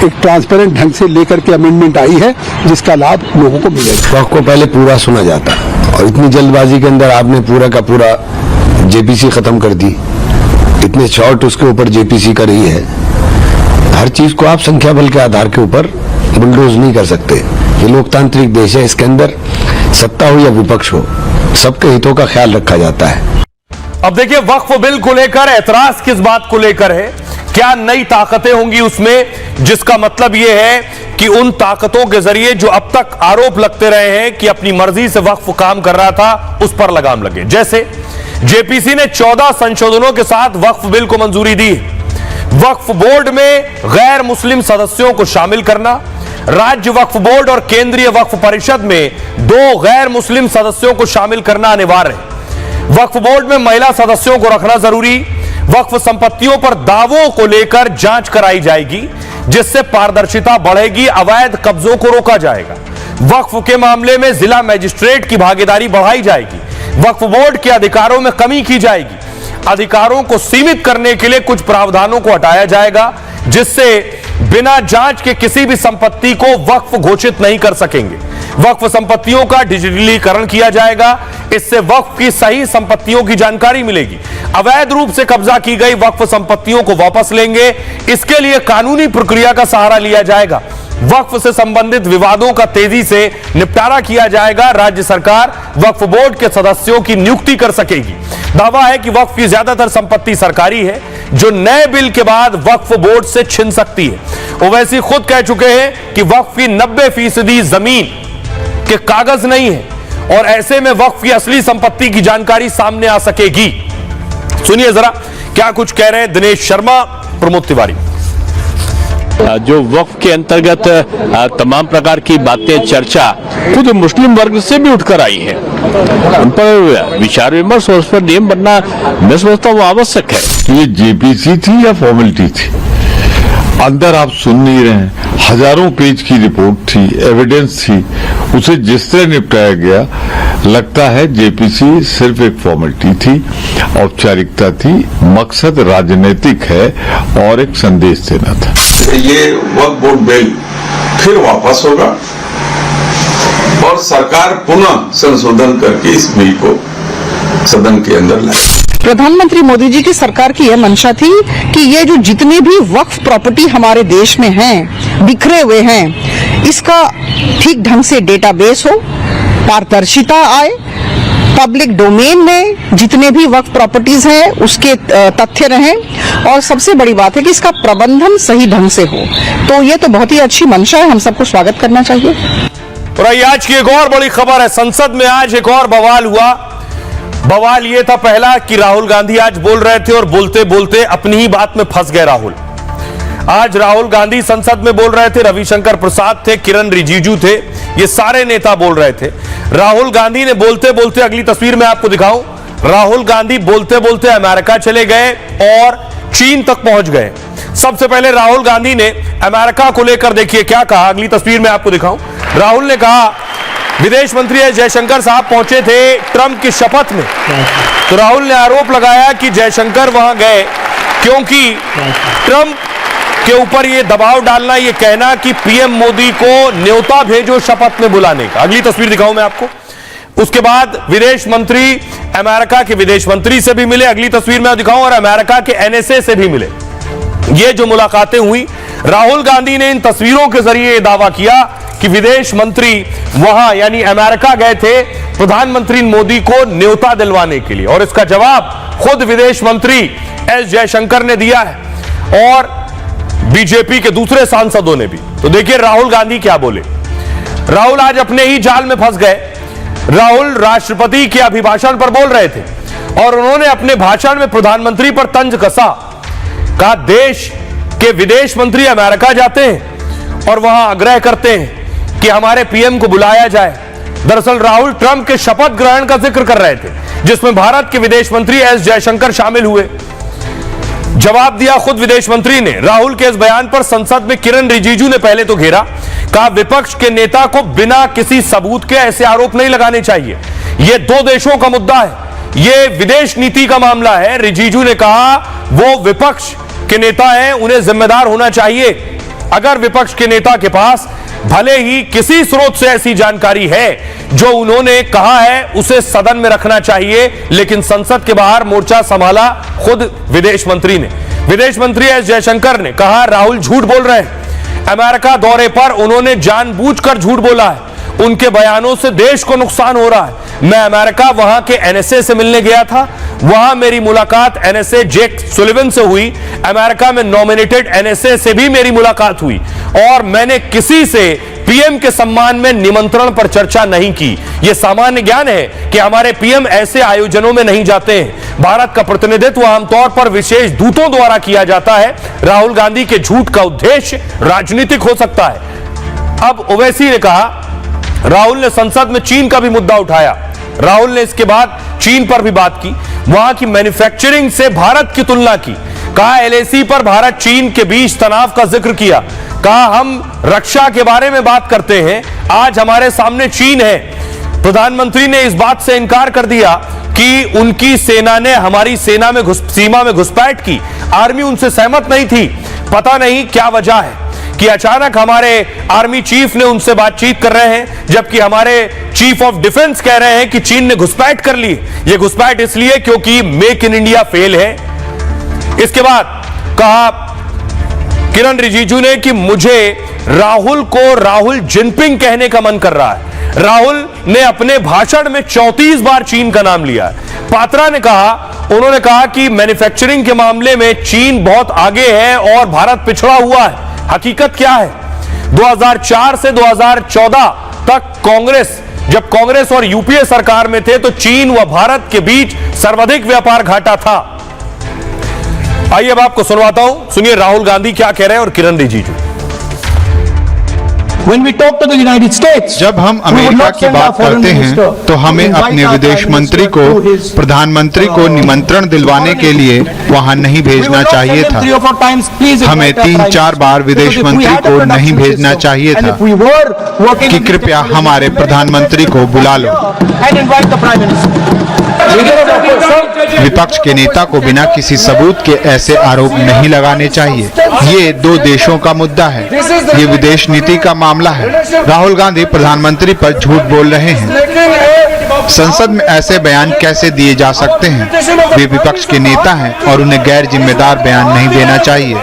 एक ट्रांसपेरेंट ढंग से लेकर के अमेंडमेंट आई है जिसका लाभ लोगों को मिलेगा। वक्त को पहले पूरा सुना जाता और इतनी जल्दबाजी के अंदर आपने पूरा का पूरा जेपीसी खत्म कर दी। इतने शॉर्ट उसके ऊपर जेपीसी कर रही है। हर चीज को आप संख्या बल के आधार के ऊपर बुलडोज नहीं कर सकते। ये लोकतांत्रिक देश है, इसके अंदर सत्ता हो या विपक्ष हो, सबके हितों का ख्याल रखा जाता है। अब देखिए वक्फ बिल को लेकर एतराज किस बात को लेकर है, क्या नई ताकतें होंगी उसमें, जिसका मतलब यह है कि उन ताकतों के जरिए जो अब तक आरोप लगते रहे हैं कि अपनी मर्जी से वक्फ काम कर रहा था उस पर लगाम लगे। जैसे जेपीसी ने 14 संशोधनों के साथ वक्फ बिल को मंजूरी दी है। वक्फ बोर्ड में गैर मुस्लिम सदस्यों को शामिल करना, राज्य वक्फ बोर्ड और केंद्रीय वक्फ परिषद में 2 गैर मुस्लिम सदस्यों को शामिल करना अनिवार्य है। वक्फ बोर्ड में महिला सदस्यों को रखना जरूरी। वक्फ संपत्तियों पर दावों को लेकर जांच कराई जाएगी, जिससे पारदर्शिता बढ़ेगी, अवैध कब्जों को रोका जाएगा। वक्फ के मामले में जिला मजिस्ट्रेट की भागीदारी बढ़ाई जाएगी। वक्फ बोर्ड के अधिकारों में कमी की जाएगी। अधिकारों को सीमित करने के लिए कुछ प्रावधानों को हटाया जाएगा, जिससे बिना जांच के किसी भी संपत्ति को वक्फ घोषित नहीं कर सकेंगे। वक्फ संपत्तियों का डिजिटलीकरण किया जाएगा, इससे वक्फ की सही संपत्तियों की जानकारी मिलेगी। अवैध रूप से कब्जा की गई वक्फ संपत्तियों को वापस लेंगे, इसके लिए कानूनी प्रक्रिया का सहारा लिया जाएगा। वक्फ से संबंधित विवादों का तेजी से निपटारा किया जाएगा। राज्य सरकार वक्फ बोर्ड के सदस्यों की नियुक्ति कर सकेगी। दावा है कि वक्फ की ज्यादातर संपत्ति सरकारी है, जो नए बिल के बाद वक्फ बोर्ड से छिन सकती है। ओवैसी खुद कह चुके हैं कि वक्फ की 90% जमीन के कागज नहीं है, और ऐसे में वक्फ की असली संपत्ति की जानकारी सामने आ सकेगी। सुनिए जरा क्या कुछ कह रहे हैं दिनेश शर्मा, प्रमोद तिवारी। जो वक्फ के अंतर्गत तमाम प्रकार की बातें, चर्चा खुद मुस्लिम वर्ग से भी उठकर आई है। उन पर विचार विमर्श और उस पर नियम बनना मैं समझता हूँ आवश्यक है। ये जेपीसी थी या फॉर्मेलिटी थी? अंदर आप सुन नहीं रहे हैं। हजारों पेज की रिपोर्ट थी, एविडेंस थी, उसे जिस तरह निपटाया गया, लगता है जेपीसी सिर्फ एक फॉर्मेलिटी थी, औपचारिकता थी। मकसद राजनीतिक है और एक संदेश देना था। ये वक्फ बोर्ड बिल फिर वापस होगा और सरकार पुनः संशोधन करके इस बिल को सदन के अंदर लाएगी। प्रधानमंत्री मोदी जी की सरकार की यह मंशा थी कि ये जो जितने भी वक्फ प्रॉपर्टी हमारे देश में हैं, बिखरे हुए हैं, इसका ठीक ढंग से डेटाबेस हो, पारदर्शिता आए, पब्लिक डोमेन में जितने भी वक्फ प्रॉपर्टीज हैं उसके तथ्य रहें, और सबसे बड़ी बात है कि इसका प्रबंधन सही ढंग से हो। तो ये तो बहुत ही अच्छी मंशा है, हम सबको स्वागत करना चाहिए। और आज की एक और बड़ी खबर है, संसद में आज एक और बवाल हुआ। बवाल ये था पहला कि राहुल गांधी आज बोल रहे थे और बोलते बोलते अपनी ही बात में फंस गए राहुल। आज राहुल गांधी संसद में बोल रहे थे, रविशंकर प्रसाद थे, किरण रिजिजू थे, ये सारे नेता बोल रहे थे। राहुल गांधी ने बोलते बोलते, अगली तस्वीर में आपको दिखाऊं, राहुल गांधी बोलते बोलते अमेरिका चले गए और चीन तक पहुंच गए। सबसे पहले राहुल गांधी ने अमेरिका को लेकर देखिए क्या कहा, अगली तस्वीर में आपको दिखाऊं। राहुल ने कहा, विदेश मंत्री एस जयशंकर साहब पहुंचे थे ट्रंप की शपथ में, तो राहुल ने आरोप लगाया कि जयशंकर वहां गए क्योंकि ट्रंप के ऊपर ये दबाव डालना, ये कहना कि पीएम मोदी को न्योता भेजो शपथ में बुलाने का। अगली तस्वीर दिखाऊं मैं आपको। उसके बाद विदेश मंत्री अमेरिका के विदेश मंत्री से भी मिले, अगली तस्वीर में दिखाऊं, और अमेरिका के एनएसए से भी मिले। ये जो मुलाकातें हुई, राहुल गांधी ने इन तस्वीरों के जरिए दावा किया कि विदेश मंत्री वहां यानी अमेरिका गए थे प्रधानमंत्री मोदी को न्योता दिलवाने के लिए, और इसका जवाब खुद विदेश मंत्री एस जयशंकर ने दिया है और बीजेपी के दूसरे सांसदों ने भी। तो देखिए राहुल गांधी क्या बोले। राहुल आज अपने ही जाल में फंस गए। राहुल राष्ट्रपति के अभिभाषण पर बोल रहे थे और उन्होंने अपने भाषण में प्रधानमंत्री पर तंज कसा। कहा देश के विदेश मंत्री अमेरिका जाते हैं और वहां आग्रह करते हैं कि हमारे पीएम को बुलाया जाए। दरअसल राहुल ट्रंप के शपथ ग्रहण का जिक्र कर रहे थे, जिसमें भारत के विदेश मंत्री एस जयशंकर शामिल हुए। जवाब दिया खुद विदेश मंत्री ने। राहुल के इस बयान पर संसद में किरण रिजिजू ने पहले तो घेरा, कहा विपक्ष के नेता को बिना किसी सबूत के ऐसे आरोप नहीं लगाने चाहिए। यह दो देशों का मुद्दा है, यह विदेश नीति का मामला है। रिजिजू ने कहा वो विपक्ष के नेता हैं, उन्हें जिम्मेदार होना चाहिए। अगर विपक्ष के नेता के पास भले ही किसी स्रोत से ऐसी जानकारी है जो उन्होंने कहा है, उसे सदन में रखना चाहिए, लेकिन संसद के बाहर मोर्चा संभाला खुद विदेश मंत्री ने। विदेश मंत्री एस जयशंकर ने कहा राहुल झूठ बोल रहे हैं। अमेरिका दौरे पर उन्होंने जानबूझकर झूठ बोला है, उनके बयानों से देश को नुकसान हो रहा है। मैं अमेरिका वहां के एनएसए से मिलने गया था, वहां मेरी मुलाकात एनएसए जेक सुलिवन से हुई। अमेरिका में नॉमिनेटेड एनएसए से भी मेरी मुलाकात हुई और मैंने किसी से पीएम के सम्मान में निमंत्रण पर चर्चा नहीं की। यह सामान्य ज्ञान है कि हमारे पीएम ऐसे आयोजनों में नहीं जाते हैं। भारत का प्रतिनिधित्व आमतौर पर विशेष दूतों द्वारा किया जाता है। राहुल गांधी के झूठ का उद्देश्य राजनीतिक हो सकता है। अब ओवैसी ने कहा, राहुल ने संसद में चीन का भी मुद्दा उठाया। राहुल ने इसके बाद चीन पर भी बात की, वहां की मैन्युफैक्चरिंग से भारत की तुलना की। कहा एलएसी पर भारत चीन के बीच तनाव का जिक्र किया। कहा हम रक्षा के बारे में बात करते हैं, आज हमारे सामने चीन है। प्रधानमंत्री ने इस बात से इनकार कर दिया कि उनकी सेना ने हमारी सीमा में घुसपैठ की, आर्मी उनसे सहमत नहीं थी। पता नहीं क्या वजह है कि अचानक हमारे आर्मी चीफ ने उनसे बातचीत कर रहे हैं, जबकि हमारे चीफ ऑफ डिफेंस कह रहे हैं कि चीन ने घुसपैठ कर ली। यह घुसपैठ इसलिए क्योंकि मेक इन इंडिया फेल है। इसके बाद कहा किरण रिजिजू ने कि मुझे राहुल को राहुल जिनपिंग कहने का मन कर रहा है। राहुल ने अपने भाषण में 34 बार चीन का नाम लिया है। पात्रा ने कहा, उन्होंने कहा कि मैन्युफैक्चरिंग के मामले में चीन बहुत आगे है और भारत पिछड़ा हुआ है। हकीकत क्या है? 2004 से 2014 तक जब कांग्रेस और यूपीए सरकार में थे तो चीन व भारत के बीच सर्वाधिक व्यापार घाटा था। आइए अब आपको सुनवाता हूं, सुनिए राहुल गांधी क्या कह रहे हैं और किरण रिजिजू। जब हम अमेरिका की बात करते हैं तो हमें अपने विदेश मंत्री को प्रधानमंत्री को निमंत्रण दिलवाने के लिए वहां नहीं भेजना चाहिए था। हमें 3-4 बार विदेश मंत्री को नहीं भेजना चाहिए था कि कृपया हमारे प्रधानमंत्री को बुला लो। विपक्ष के नेता को बिना किसी सबूत के ऐसे आरोप नहीं लगाने चाहिए। ये दो देशों का मुद्दा है, ये विदेश नीति का मामला है। राहुल गांधी प्रधानमंत्री पर झूठ बोल रहे हैं। संसद में ऐसे बयान कैसे दिए जा सकते हैं? वे विपक्ष के नेता हैं और उन्हें गैर जिम्मेदार बयान नहीं देना चाहिए।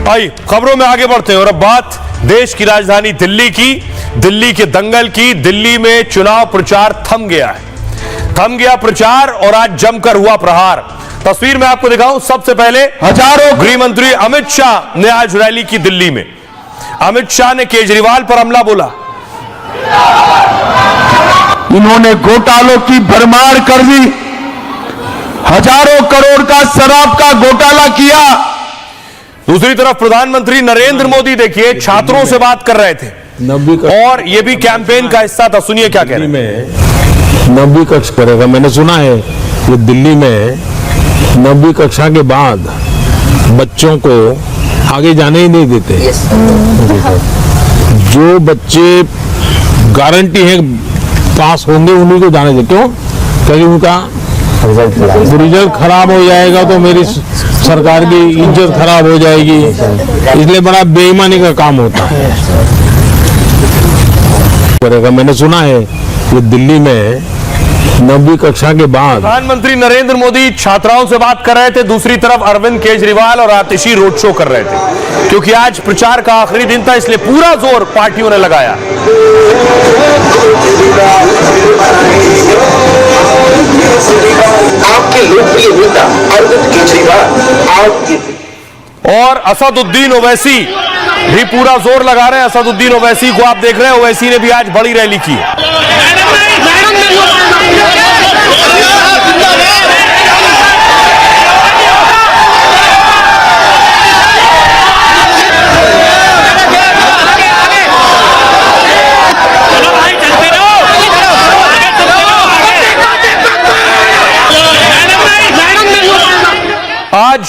आइए खबरों में आगे बढ़ते हैं और अब बात देश की राजधानी दिल्ली की, दिल्ली के दंगल की। दिल्ली में चुनाव प्रचार थम गया है, थम गया प्रचार और आज जमकर हुआ प्रहार। तस्वीर में आपको दिखाऊं, सबसे पहले हजारों गृह मंत्री अमित शाह ने आज रैली की दिल्ली में। अमित शाह ने केजरीवाल पर हमला बोला। इन्होंने घोटालों की भरमार कर दी, हजारों करोड़ का शराब का घोटाला किया। दूसरी तरफ प्रधानमंत्री नरेंद्र मोदी देखिए छात्रों से बात कर रहे थे और यह भी कैंपेन का हिस्सा था। सुनिए क्या कह रहे हैं। 9वीं कक्षा करेगा। मैंने सुना है कि दिल्ली में 9वीं कक्षा के बाद बच्चों को आगे जाने ही नहीं देते। जो बच्चे गारंटी है पास होंगे उन्हीं को जाने देते। क्यों? क्योंकि उनका रिजल्ट खराब हो जाएगा तो मेरी सरकार की इज्जत खराब हो जाएगी, इसलिए बड़ा बेईमानी का काम होता है। मैंने सुना है कि दिल्ली में 9वीं कक्षा के बाद प्रधानमंत्री नरेंद्र मोदी छात्राओं से बात कर रहे थे, दूसरी तरफ अरविंद केजरीवाल और आतिशी रोड शो कर रहे थे। क्योंकि आज प्रचार का आखिरी दिन था इसलिए पूरा जोर पार्टियों ने लगाया। आपके लोकप्रिय नेता अरविंद केजरीवाल और असदुद्दीन ओवैसी भी पूरा जोर लगा रहे हैं। असदुद्दीन ओवैसी को आप देख रहे हैं, ओवैसी ने भी आज बड़ी रैली की। आज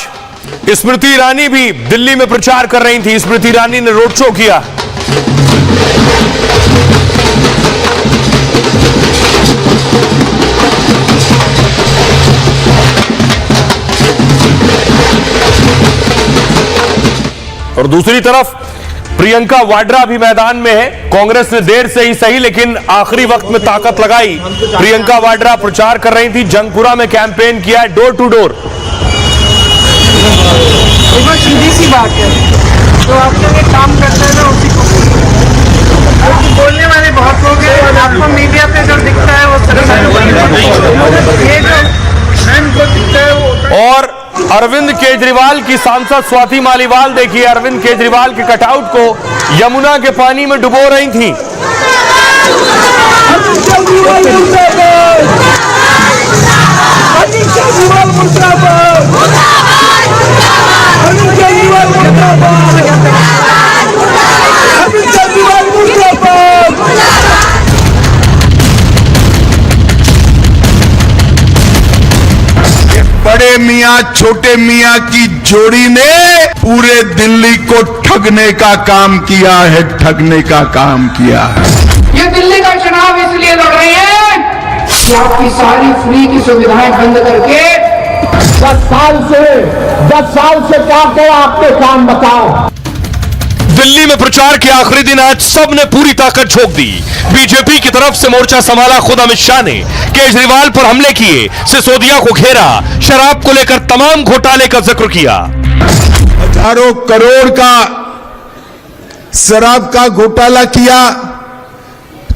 स्मृति ईरानी भी दिल्ली में प्रचार कर रही थी। स्मृति ईरानी ने रोड शो किया। और दूसरी तरफ प्रियंका वाड्रा भी मैदान में है। कांग्रेस ने देर से ही सही लेकिन आखिरी वक्त में ताकत लगाई। प्रियंका वाड्रा प्रचार कर रही थी, जंगपुरा में कैंपेन किया है डोर टू डोर। देखो सीधी सी बात है, तो आप लोग एक काम करते हैं ना उसी को बोलने वाले बहुत लोग हैं और आपको मीडिया पे जो दिखता है वो ये जो दिखता है वो। और अरविंद केजरीवाल की सांसद स्वाति मालीवाल देखिए अरविंद केजरीवाल के कटआउट को यमुना के पानी में डुबो रही थी। बड़े मियां छोटे मियां की जोड़ी ने पूरे दिल्ली को ठगने का काम किया है, ठगने का काम किया है। ये दिल्ली का चुनाव इसलिए लड़ रहे हैं कि आपकी सारी फ्री की सुविधाएं बंद करके 10 साल से क्या किया आपने काम बताओ। दिल्ली में प्रचार के आखिरी दिन आज सबने पूरी ताकत झोंक दी। बीजेपी की तरफ से मोर्चा संभाला खुद अमित शाह ने, केजरीवाल पर हमले किए, सिसोदिया को घेरा, शराब को लेकर तमाम घोटाले का जिक्र किया। हजारों करोड़ का शराब का घोटाला किया।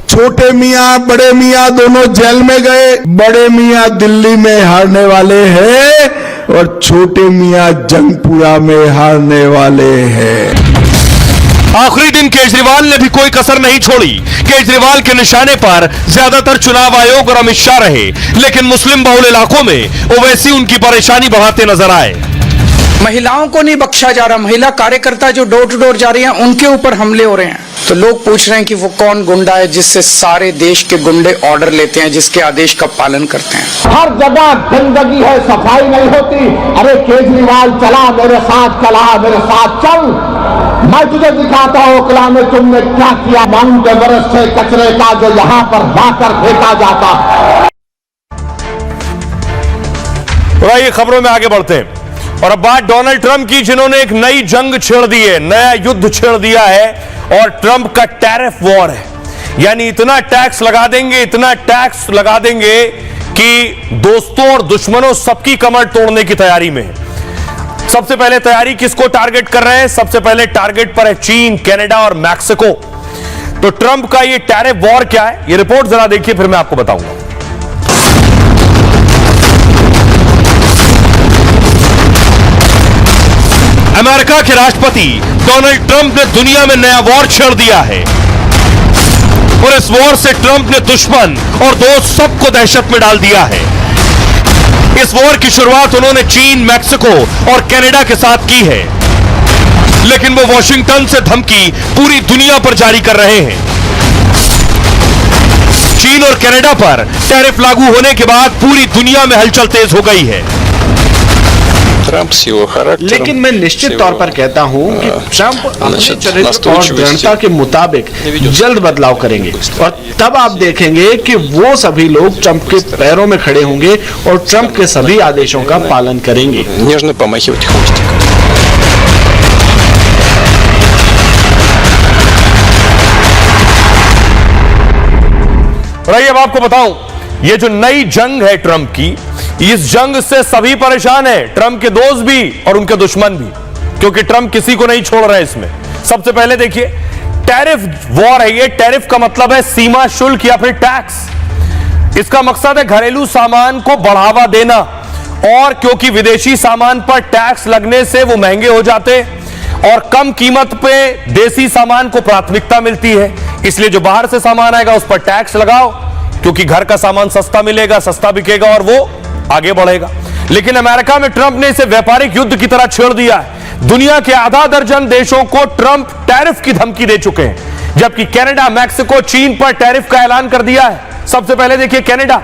छोटे मियां बड़े मियां दोनों जेल में गए। बड़े मियां दिल्ली में हारने वाले हैं और छोटे मियां जंगपुरा में हारने वाले हैं। आखिरी दिन केजरीवाल ने भी कोई कसर नहीं छोड़ी। केजरीवाल के निशाने पर ज्यादातर चुनाव आयोग और अमित शाह रहे, लेकिन मुस्लिम बहुल इलाकों में ओवैसी उनकी परेशानी बढ़ाते नजर आए। महिलाओं को नहीं बख्शा जा रहा, महिला कार्यकर्ता जो डोर टू डोर जा रही हैं उनके ऊपर हमले हो रहे हैं। तो लोग पूछ रहे हैं कि वो कौन गुंडा है जिससे सारे देश के गुंडे ऑर्डर लेते हैं, जिसके आदेश का पालन करते हैं। हर जगह गंदगी है, सफाई नहीं होती। अरे केजरीवाल चला मेरे साथ, चला मेरे साथ चल, मैं तुझे दिखाता हूं ओखला में तुमने क्या किया। माउंट एवरेस्ट से कचरे का जो यहां पर लाकर फेंका जाता। तो आइए खबरों में आगे बढ़ते हैं और अब बात डोनाल्ड ट्रंप की, जिन्होंने एक नई जंग छेड़ दी है, नया युद्ध छेड़ दिया है और ट्रंप का टैरिफ वॉर है। यानी इतना टैक्स लगा देंगे, इतना टैक्स लगा देंगे कि दोस्तों और दुश्मनों सबकी कमर तोड़ने की तैयारी में। सबसे पहले तैयारी किसको टारगेट कर रहे हैं? सबसे पहले टारगेट पर है चीन, कनाडा और मैक्सिको। तो ट्रंप का ये टैरिफ वॉर क्या है, ये रिपोर्ट जरा देखिए, फिर मैं आपको बताऊंगा। अमेरिका के राष्ट्रपति डोनाल्ड ट्रंप ने दुनिया में नया वॉर छेड़ दिया है और इस वॉर से ट्रंप ने दुश्मन और दोस्त सबको दहशत में डाल दिया है। इस वॉर की शुरुआत उन्होंने चीन, मैक्सिको और कनाडा के साथ की है, लेकिन वो वॉशिंगटन से धमकी पूरी दुनिया पर जारी कर रहे हैं। चीन और कनाडा पर टैरिफ लागू होने के बाद पूरी दुनिया में हलचल तेज हो गई है। लेकिन मैं निश्चित तौर पर कहता हूं कि ट्रंप अपने चरित्र और दृढ़ता के मुताबिक जल्द बदलाव करेंगे और तब आप देखेंगे कि वो सभी लोग ट्रंप के पैरों में खड़े होंगे और ट्रंप के सभी आदेशों का पालन करेंगे। और अब आपको बताऊं, ये जो नई जंग है ट्रंप की, इस जंग से सभी परेशान है, ट्रंप के दोस्त भी और उनके दुश्मन भी, क्योंकि ट्रंप किसी को नहीं छोड़ रहा है इसमें। सबसे पहले देखिए, टैरिफ वॉर है ये। टैरिफ का मतलब है सीमा शुल्क या फिर टैक्स। इसका मकसद है घरेलू सामान को बढ़ावा देना, और क्योंकि विदेशी सामान पर टैक्स लगने से वो महंगे हो जाते और कम कीमत पे देसी सामान को प्राथमिकता मिलती है, इसलिए जो बाहर से सामान आएगा उस पर टैक्स लगाओ, क्योंकि घर का सामान सस्ता मिलेगा, सस्ता बिकेगा और वो आगे बढ़ेगा। लेकिन अमेरिका में ट्रंप ने इसे व्यापारिक युद्ध की तरह छेड़ दिया है। दुनिया के आधा दर्जन देशों को ट्रंप टैरिफ की धमकी दे चुके हैं, जबकि कनाडा, मैक्सिको, चीन पर टैरिफ का ऐलान कर दिया है। सबसे पहले देखिए कनाडा।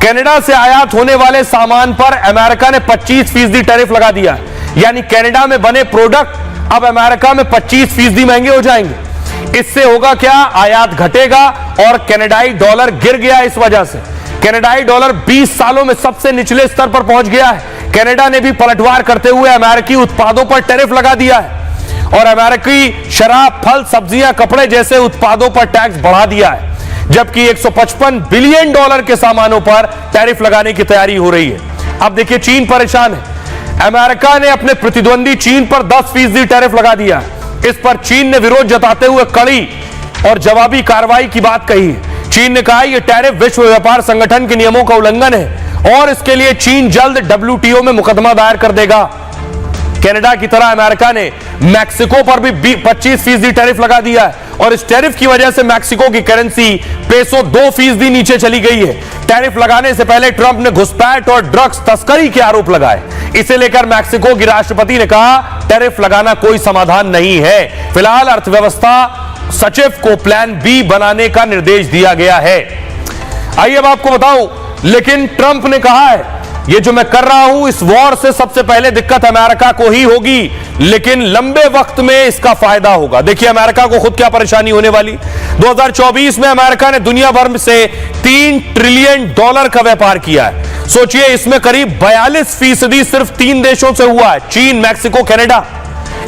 कनाडा से आयात होने वाले सामान पर अमेरिका ने 25% टैरिफ लगा दिया, यानी कनाडा में बने प्रोडक्ट अब अमेरिका में 25% महंगे हो जाएंगे। इससे होगा क्या? आयात घटेगा और कनाडाई डॉलर गिर गया। इस वजह से कनाडाई डॉलर 20 सालों में सबसे निचले स्तर पर पहुंच गया है। कनाडा ने भी पलटवार करते हुए अमेरिकी उत्पादों पर टैरिफ लगा दिया है और अमेरिकी शराब, फल, सब्जियां, कपड़े जैसे उत्पादों पर टैक्स बढ़ा दिया है, जबकि 155 बिलियन डॉलर के सामानों पर टैरिफ लगाने की तैयारी हो रही है। अब देखिए चीन परेशान है। अमेरिका ने अपने प्रतिद्वंदी चीन पर 10% टैरिफ लगा दिया। इस पर चीन ने विरोध जताते हुए कड़ी और जवाबी कार्रवाई की बात कही है। चीन ने कहा यह टैरिफ विश्व व्यापार संगठन के नियमों का उल्लंघन है और इसके लिए चीन जल्द WTO में मुकदमा दायर कर देगा। कनाडा की तरह अमेरिका ने मैक्सिको पर भी 25% टैरिफ लगा दिया है और इस टैरिफ की वजह से मैक्सिको की करेंसी पेसो 2% नीचे चली गई है। टैरिफ लगाने से पहले ट्रंप ने घुसपैठ और ड्रग्स तस्करी के आरोप लगाए। इसे लेकर मैक्सिको की राष्ट्रपति ने कहा टैरिफ लगाना कोई समाधान नहीं है। फिलहाल अर्थव्यवस्था सचिव को प्लान बी बनाने का निर्देश दिया गया है। आइए अब आपको बताऊं, लेकिन ट्रंप ने कहा है ये जो मैं कर रहा हूं इस वॉर से सबसे पहले दिक्कत अमेरिका को ही होगी, लेकिन लंबे वक्त में इसका फायदा होगा। देखिए अमेरिका को खुद क्या परेशानी होने वाली। 2024 में अमेरिका ने दुनिया भर से $3 ट्रिलियन का व्यापार किया है। सोचिए इसमें करीब 42% सिर्फ 3 देशों से हुआ है, चीन, मैक्सिको, कनाडा।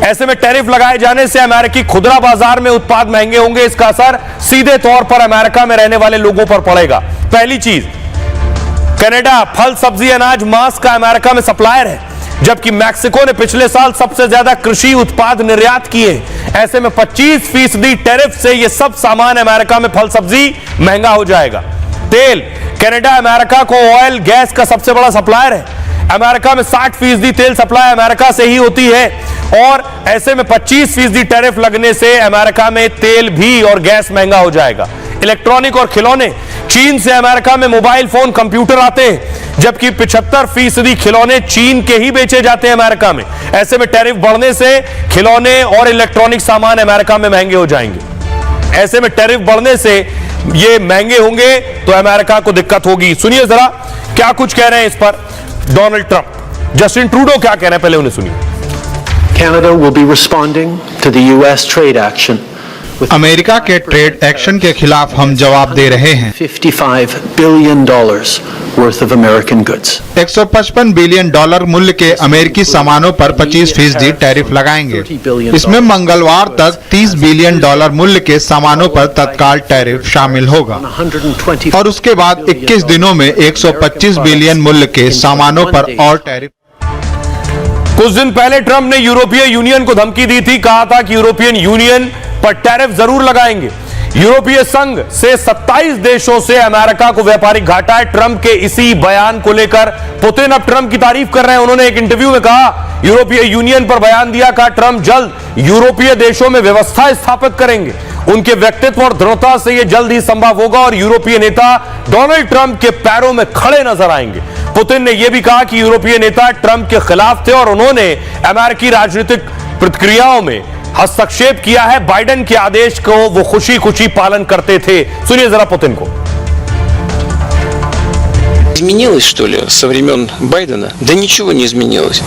ऐसे में टैरिफ लगाए जाने से अमेरिकी खुदरा बाजार में उत्पाद महंगे होंगे। इसका असर सीधे तौर पर अमेरिका में रहने वाले लोगों पर पड़ेगा। पहली चीज, कनाडा फल, सब्जी, अनाज, मांस का अमेरिका में सप्लायर है, जबकि मैक्सिको ने पिछले साल सबसे ज्यादा कृषि उत्पाद निर्यात किए। ऐसे में 25% टैरिफ से यह सब सामान अमेरिका में फल सब्जी महंगा हो जाएगा। तेल, कनाडा अमेरिका को ऑयल गैस का सबसे बड़ा सप्लायर है। अमेरिका में 60% तेल सप्लाई अमेरिका से ही होती है और ऐसे में 25% टैरिफ लगने से अमेरिका में तेल भी और गैस महंगा हो जाएगा। इलेक्ट्रॉनिक और खिलौने, चीन से अमेरिका में मोबाइल फोन, कंप्यूटर आते हैं, जबकि 75% खिलौने चीन के ही बेचे जाते हैं अमेरिका में। ऐसे में टैरिफ बढ़ने से खिलौने और इलेक्ट्रॉनिक सामान अमेरिका में महंगे हो जाएंगे। ऐसे में टैरिफ बढ़ने से ये महंगे होंगे तो अमेरिका को दिक्कत होगी। सुनिए जरा क्या कुछ कह रहे हैं इस पर डोनाल्ड ट्रंप। जस्टिन ट्रूडो क्या कह रहे हैं, पहले उन्हें सुनिए। Canada will be responding to the US trade action. America के ट्रेड एक्शन के खिलाफ हम जवाब दे रहे हैं। $55 billion worth of American goods. $155 billion मूल्य के अमेरिकी सामानों पर 25% टैरिफ लगाएंगे। इसमें मंगलवार तक $30 बिलियन मूल्य के सामानों पर तत्काल टैरिफ शामिल होगा और उसके बाद 21 दिनों में 125 बिलियन मूल्य के सामानों पर और टैरिफ। कुछ दिन पहले ट्रंप ने यूरोपीय यूनियन को धमकी दी थी, कहा था कि यूरोपियन यूनियन पर टैरिफ जरूर लगाएंगे। यूरोपीय संघ से 27 देशों से अमेरिका को व्यापारिक घाटा है। ट्रंप के इसी बयान को लेकर पुतिन अब ट्रंप की तारीफ कर रहे हैं। उन्होंने एक इंटरव्यू में कहा यूरोपीय यूनियन पर बयान दिया, कहा ट्रंप जल्द यूरोपीय देशों में व्यवस्था स्थापित करेंगे। उनके व्यक्तित्व और दृढ़ता से यह जल्द ही संभव होगा और यूरोपीय नेता डोनाल्ड ट्रंप के पैरों में खड़े नजर आएंगे। पुतिन ने यह भी कहा कि यूरोपीय नेता ट्रंप के खिलाफ थे और उन्होंने अमेरिकी राजनीतिक प्रक्रियाओं में हस्तक्षेप किया है। बाइडेन के आदेश को वो खुशी खुशी पालन करते थे। सुनिए जरा पुतिन को। Изменилось, что ли, со времен Байдена? Да ничего не изменилось.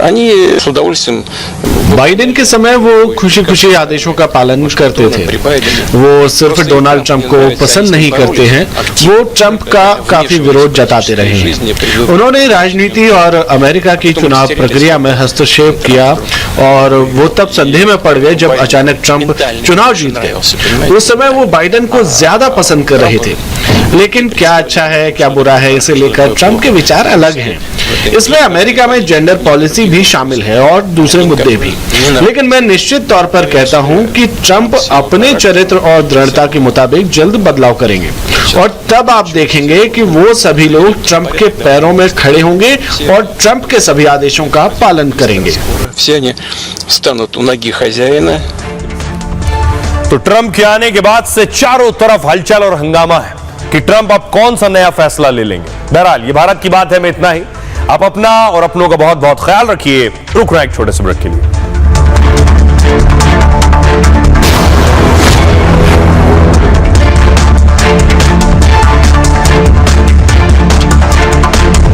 Они с удовольствием... बाइडेन के समय वो खुशी खुशी आदेशों का पालन करते थे। वो सिर्फ डोनाल्ड ट्रंप को पसंद नहीं करते हैं, वो ट्रंप का काफी विरोध जताते रहे हैं। उन्होंने राजनीति और अमेरिका की चुनाव प्रक्रिया में हस्तक्षेप किया और वो तब संदेह में पड़ गए जब अचानक ट्रंप चुनाव जीत गए। उस समय वो बाइडेन को ज्यादा पसंद कर रहे थे, लेकिन क्या अच्छा है क्या बुरा है इसे लेकर ट्रंप के विचार अलग हैं। इसमें अमेरिका में जेंडर पॉलिसी भी शामिल है और दूसरे मुद्दे भी। लेकिन मैं निश्चित तौर पर कहता हूं कि ट्रंप अपने चरित्र और दृढ़ता के मुताबिक जल्द बदलाव करेंगे और तब आप देखेंगे कि वो सभी लोग ट्रंप के पैरों में खड़े होंगे और ट्रंप के सभी आदेशों का पालन करेंगे। तो ट्रंप के आने के बाद से चारों तरफ हलचल और हंगामा है कि ट्रंप अब कौन सा नया फैसला ले लेंगे। बहरहाल ये भारत की बात है, मैं इतना ही। आप अपना और अपनों का बहुत बहुत ख्याल रखिए। रुक रहा एक छोटे से ब्रेक के लिए।